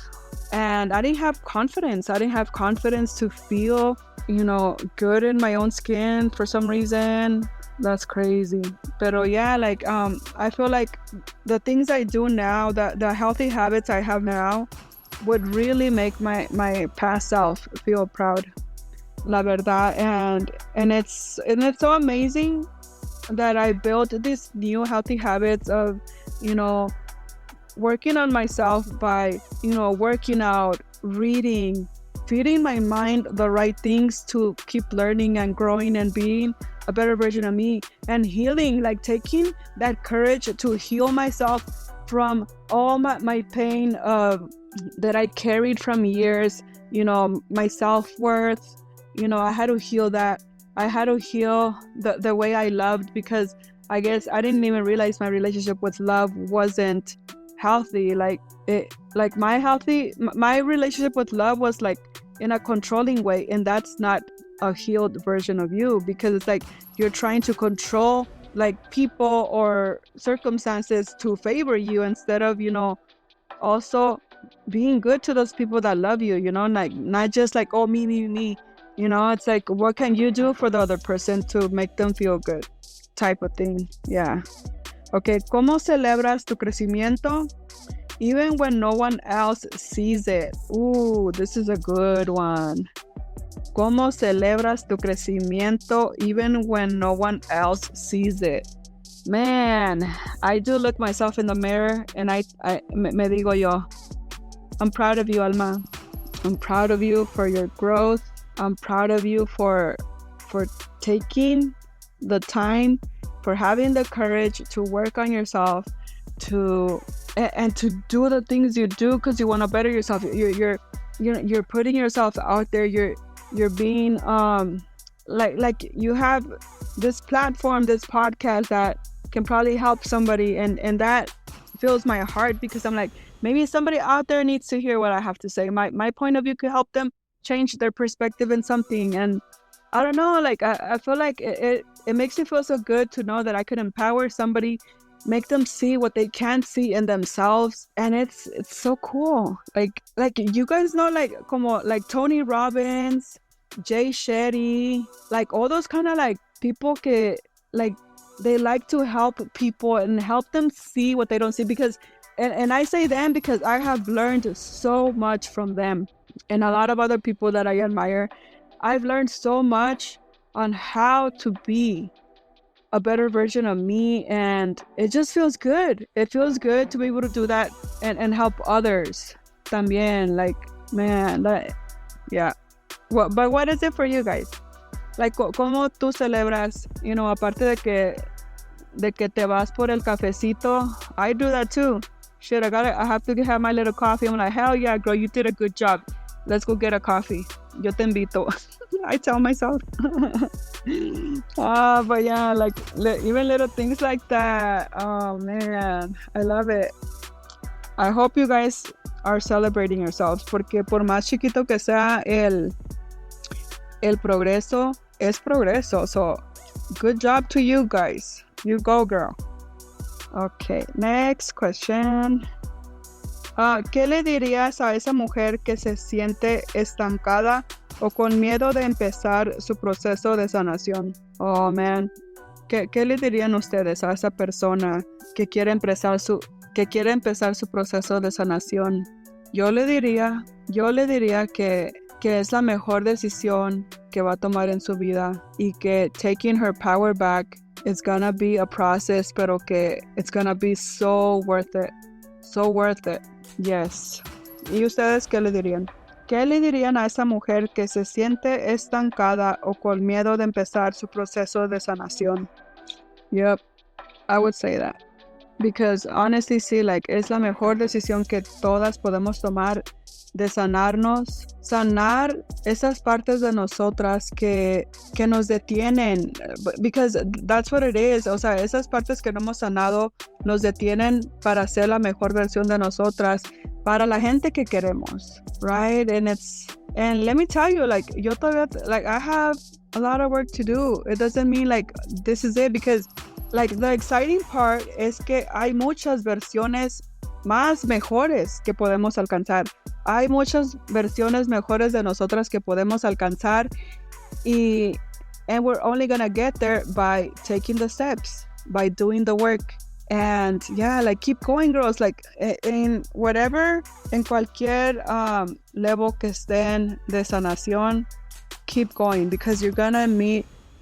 and I didn't have confidence. I didn't have confidence to feel, good in my own skin for some reason. That's crazy. Pero yeah, like I feel like the things I do now, the healthy habits I have now, would really make my past self feel proud. La verdad. And it's so amazing that I built these new healthy habits of, working on myself by, working out, reading, feeding my mind the right things to keep learning and growing and being a better version of me, and healing, like taking that courage to heal myself from all my pain that I carried from years, my self-worth. I had to heal that. I had to heal the way I loved, because I guess I didn't even realize my relationship with love wasn't healthy. My relationship with love was like in a controlling way, and that's not a healed version of you, because it's like you're trying to control like people or circumstances to favor you, instead of also being good to those people that love you, like not just like, oh, me. It's like, what can you do for the other person to make them feel good, type of thing. Yeah. Okay, ¿cómo celebras tu crecimiento even when no one else sees it? Ooh, this is a good one. ¿Cómo celebras tu crecimiento even when no one else sees it? Man, I do look myself in the mirror and me digo yo, I'm proud of you, Alma. I'm proud of you for your growth. I'm proud of you for taking the time, for having the courage to work on yourself, and to do the things you do because you want to better yourself. You're putting yourself out there. You're being like you have this platform, this podcast that can probably help somebody, and that fills my heart, because I'm like, maybe somebody out there needs to hear what I have to say. My point of view could help them change their perspective in something. And I don't know, like I feel like it makes me feel so good to know that I could empower somebody, make them see what they can't see in themselves. And it's so cool. Like you guys know, like Tony Robbins, Jay Shetty, like all those kind of like people like they like to help people and help them see what they don't see, because and I say them because I have learned so much from them and a lot of other people that I admire. I've learned so much on how to be a better version of me, and it just feels good. It feels good to be able to do that and help others también. Like, man, yeah. But what is it for you guys? Like, ¿cómo tú celebras? Aparte de que te vas por el cafecito. I do that too. Shit, I have to have my little coffee. I'm like, hell yeah, girl, you did a good job. Let's go get a coffee. Yo te invito. I tell myself. But yeah, like even little things like that. Oh man, I love it. I hope you guys are celebrating yourselves, porque por más chiquito que sea el progreso, es progreso. So good job to you guys. You go, girl. Okay, next question. ¿Qué le dirías a esa mujer que se siente estancada o con miedo de empezar su proceso de sanación? Oh, man. ¿Qué le dirían ustedes a esa persona que quiere empezar su proceso de sanación? Yo le diría que es la mejor decisión que va a tomar en su vida, y que taking her power back is gonna be a process, pero que it's gonna be so worth it. So worth it. Yes. ¿Y ustedes qué le dirían? ¿Qué le dirían a esa mujer que se siente estancada o con miedo de empezar su proceso de sanación? Yep, I would say that. Because honestly, sí, like, es la mejor decisión que todas podemos tomar, de sanarnos, sanar esas partes de nosotras que nos detienen, because that's what it is. O sea, esas partes que no hemos sanado nos detienen para ser la mejor versión de nosotras para la gente que queremos, right? And let me tell you, like, yo todavía, like, I have a lot of work to do. It doesn't mean like this is it, because like the exciting part es que hay muchas versiones más mejores que podemos alcanzar. Hay muchas versiones mejores de nosotras que podemos alcanzar, and we're only gonna get there by taking the steps, by doing the work. And yeah, like, keep going, girls. Like, in whatever, en cualquier level que estén de sanación, keep going, because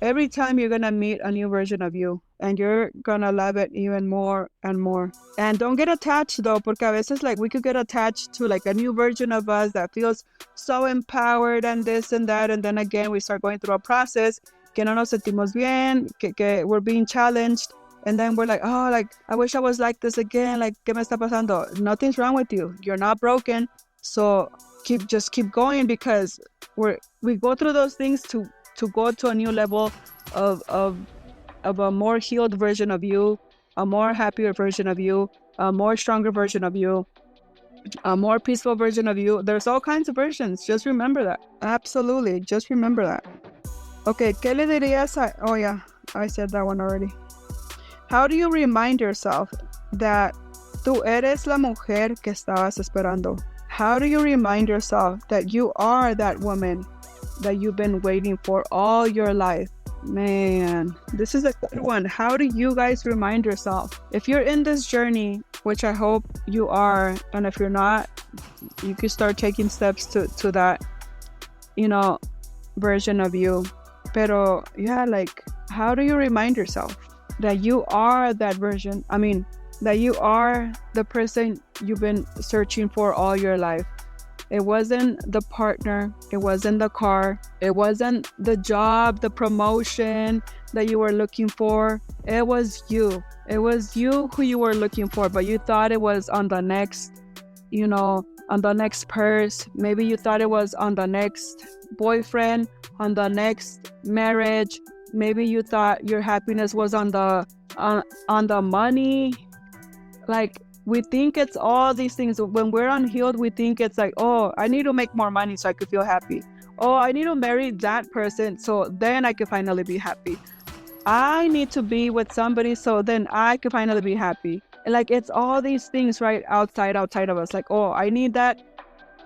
every time you're gonna meet a new version of you, and you're gonna love it even more and more. And don't get attached though, porque a veces, like, we could get attached to like a new version of us that feels so empowered and this and that, and then again we start going through a process que no nos sentimos bien, que we're being challenged. And then we're like, oh, like, I wish I was like this again. Like, ¿qué me está pasando? Nothing's wrong with you. You're not broken. So just keep going, because we go through those things to go to a new level of a more healed version of you, a more happier version of you, a more stronger version of you, a more peaceful version of you. There's all kinds of versions. Just remember that. Absolutely. Just remember that. Okay, ¿qué le dirías a... Oh, yeah, I said that one already. How do you remind yourself that tú eres la mujer que estabas esperando? How do you remind yourself that you are that woman that you've been waiting for all your life? Man, this is a good one. How do you guys remind yourself? If you're in this journey, which I hope you are, and if you're not, you can start taking steps to that, version of you. Pero yeah, like, how do you remind yourself that you are that version? I mean, that you are the person you've been searching for all your life. It wasn't the partner, it wasn't the car, it wasn't the job, the promotion that you were looking for. It was you. It was you who you were looking for, but you thought it was on the next, on the next purse. Maybe you thought it was on the next boyfriend, on the next marriage. Maybe you thought your happiness was on the money. Like, we think it's all these things. When we're unhealed, we think it's like, oh, I need to make more money so I could feel happy. Oh, I need to marry that person so then I could finally be happy. I need to be with somebody so then I could finally be happy. And like, it's all these things right outside of us. Like, oh, I need that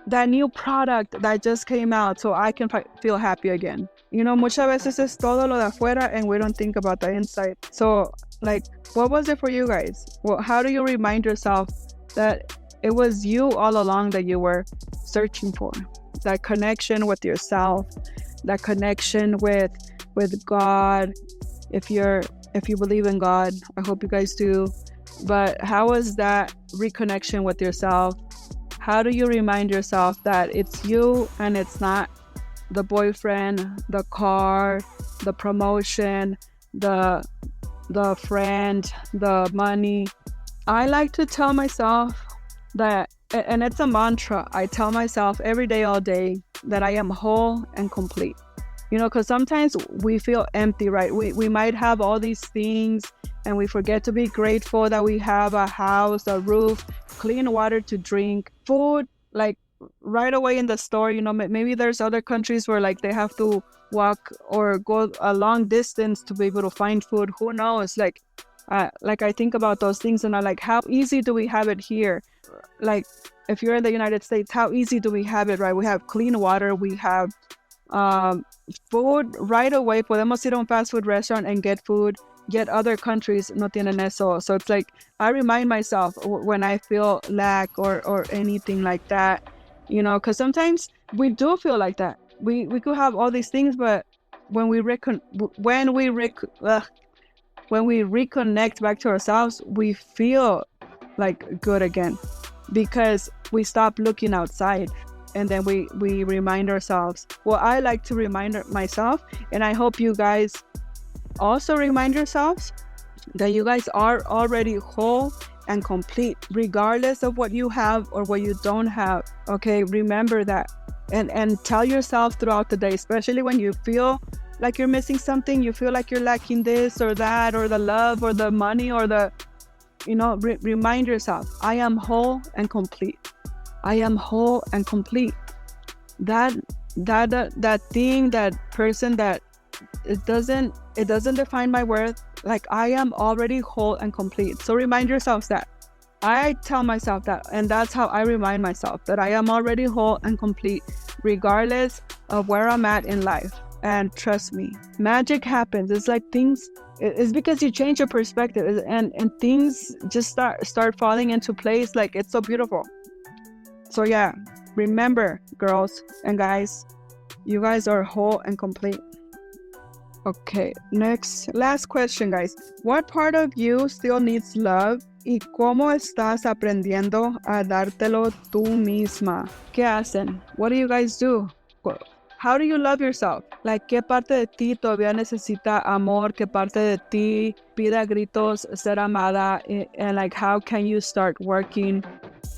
new product that just came out so I can feel happy again. Muchas veces es todo lo de afuera and we don't think about the inside. So, like, what was it for you guys? Well, how do you remind yourself that it was you all along that you were searching for? That connection with yourself, that connection with God. If you believe in God, I hope you guys do. But how was that reconnection with yourself? How do you remind yourself that it's you and it's not the boyfriend, the car, the promotion, the friend, the money? I like to tell myself that, and it's a mantra, I tell myself every day, all day, that I am whole and complete. Because sometimes we feel empty, right? We might have all these things and we forget to be grateful that we have a house, a roof, clean water to drink, food, like right away in the store. Maybe there's other countries where like they have to walk or go a long distance to be able to find food. Who knows? Like I think about those things and I'm like, how easy do we have it here? Like, if you're in the United States, how easy do we have it, right? We have clean water, we have food right away. Podemos ir a un fast food restaurant and get food. Yet other countries no tienen eso. So it's like, I remind myself when I feel lack or anything like that, because sometimes we do feel like that. We could have all these things, but when we reconnect back to ourselves, we feel like good again, because we stop looking outside. And then we remind ourselves. Well, I like to remind myself, and I hope you guys also remind yourselves that you guys are already whole and complete, regardless of what you have or what you don't have. Okay, remember that. And tell yourself throughout the day, especially when you feel like you're missing something, you feel like you're lacking this or that, or the love or the money or the, remind yourself, I am whole and complete. I am whole and complete. That thing, that person, that it doesn't define my worth. Like, I am already whole and complete. So remind yourselves that. I tell myself that, and that's how I remind myself that I am already whole and complete, regardless of where I'm at in life. And trust me, magic happens. It's like things, it's because you change your perspective, and things just start falling into place. Like, it's so beautiful. So yeah, remember, girls and guys, you guys are whole and complete. Okay, last question, guys. What part of you still needs love? ¿Y cómo estás aprendiendo a dártelo tú misma? ¿Qué hacen? What do you guys do? how do you love yourself? Like, ¿qué parte de ti todavía necesita amor? ¿Qué parte de ti pide a gritos ser amada? And like, how can you start working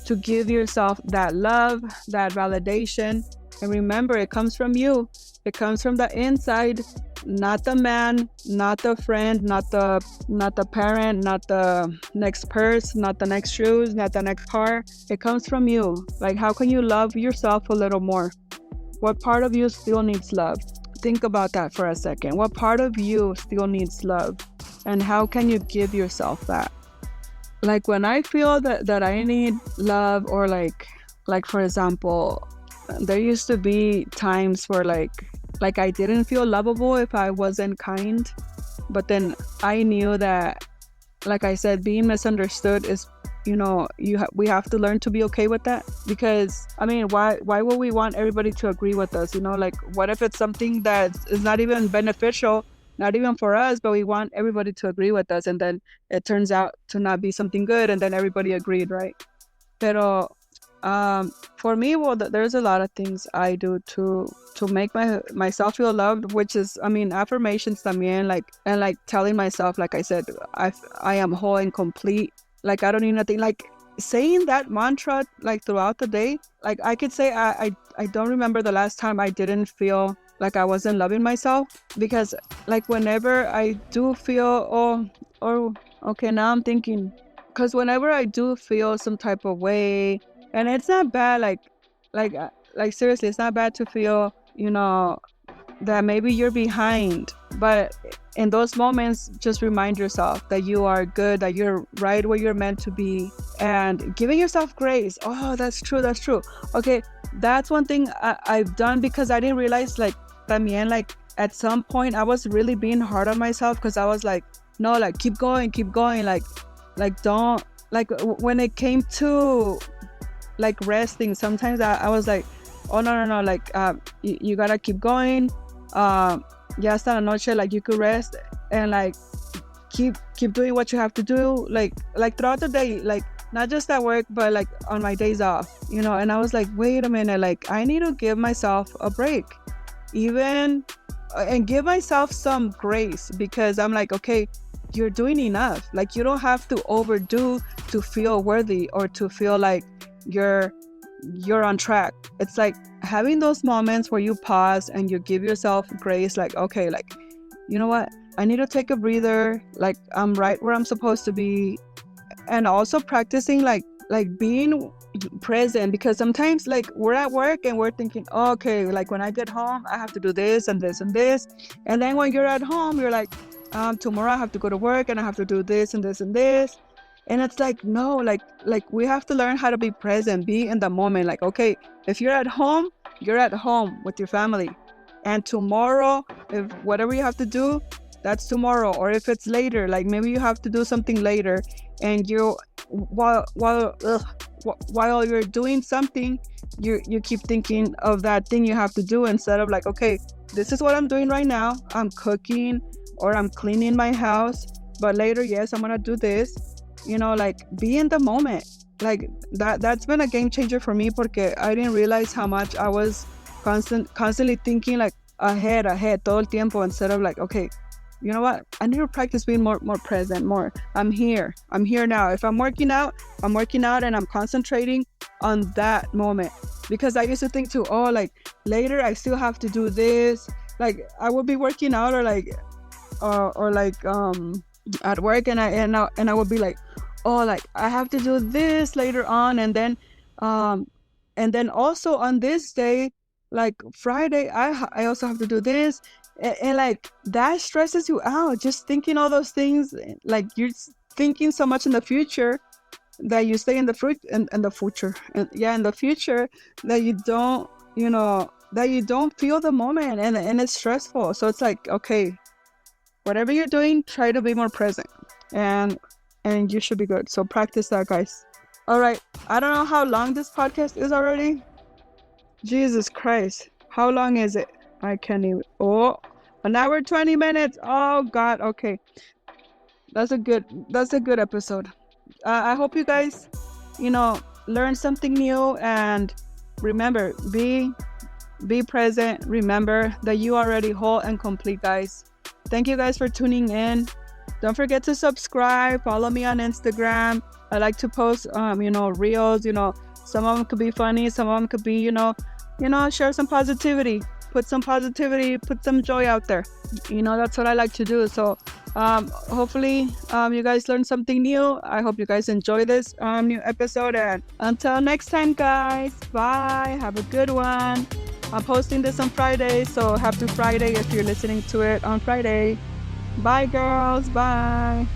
to give yourself that love, that validation? And remember, it comes from you. It comes from the inside, not the man, not the friend, not the parent, not the next purse, not the next shoes, not the next car. It comes from you. Like, how can you love yourself a little more? What part of you still needs love? Think about that for a second. What part of you still needs love? And how can you give yourself that? Like, when I feel that I need love, or like for example, there used to be times where like I didn't feel lovable if I wasn't kind. But then I knew that, like I said, being misunderstood is, we have to learn to be okay with that. Because I mean, why would we want everybody to agree with us? Like, what if it's something that is not even beneficial, not even for us, but we want everybody to agree with us, and then it turns out to not be something good, and then everybody agreed, right? Pero for me, well, there's a lot of things I do to make myself feel loved, which is, I mean, affirmations también, like, and like telling myself, like I said, I am whole and complete. Like, I don't need nothing. Like, saying that mantra like throughout the day, like I could say I don't remember the last time I didn't feel like I wasn't loving myself. Because like, whenever I do feel, okay, now I'm thinking, because whenever I do feel some type of way, and it's not bad, like seriously, it's not bad to feel, that maybe you're behind. But in those moments, just remind yourself that you are good, that you're right where you're meant to be, and giving yourself grace. Oh, that's true. Okay, that's one thing I've done, because I didn't realize, like, también, like, at some point I was really being hard on myself, because I was like, no, like, keep going, like, don't, like, when it came to like resting, sometimes I was like, oh, no, like, you gotta keep going, ya hasta la noche, like, you could rest, and like keep doing what you have to do, like throughout the day, like, not just at work, but like on my days off, and I was like, wait a minute, like, I need to give myself a break, even, and give myself some grace, because I'm like, okay, you're doing enough. Like, you don't have to overdo to feel worthy, or to feel like you're on track. It's like having those moments where you pause and you give yourself grace, like, okay, like, you know what, I need to take a breather, like, I'm right where I'm supposed to be. And also practicing like being present, because sometimes, like, we're at work and we're thinking, oh, okay, like, when I get home I have to do this and this and this, and then when you're at home you're like, tomorrow I have to go to work and I have to do this and this and this. And it's like, no, like we have to learn how to be present, be in the moment. Like, okay, if you're at home with your family, and tomorrow, if whatever you have to do, that's tomorrow. Or if it's later, like, maybe you have to do something later, and you, while you're doing something, you keep thinking of that thing you have to do, instead of like, okay, this is what I'm doing right now, I'm cooking or I'm cleaning my house, but later, yes, I'm gonna do this. Like, be in the moment. Like, that's been a game changer for me, porque I didn't realize how much I was constantly thinking like ahead todo el tiempo, instead of like, okay, you know what, I need to practice being more present, more, I'm here now. If I'm working out and I'm concentrating on that moment. Because I used to think too, oh, like, later I still have to do this. Like, I would be working out, or like at work, and I would be like, oh, like, I have to do this later on, and then also on this day, like Friday, I also have to do this, and like, that stresses you out, just thinking all those things. Like, you're thinking so much in the future that you stay in the future, that you don't feel the moment, and it's stressful. So it's like, okay, whatever you're doing, try to be more present, and you should be good. So practice that, guys. All right, I don't know how long this podcast is already. Jesus Christ, how long is it? I can't even. Oh, an hour 20 minutes. Oh God. Okay, that's a good episode. I hope you guys learn something new, and remember, be Be present. Remember that you are already whole and complete, guys. Thank you guys for tuning in. Don't forget to subscribe. Follow me on Instagram. I like to post, reels. Some of them could be funny. Some of them could be, share some positivity. Put some positivity. Put some joy out there. That's what I like to do. So hopefully you guys learned something new. I hope you guys enjoy this new episode. And until next time, guys. Bye. Have a good one. I'm posting this on Friday, so happy Friday if you're listening to it on Friday. Bye, girls. Bye.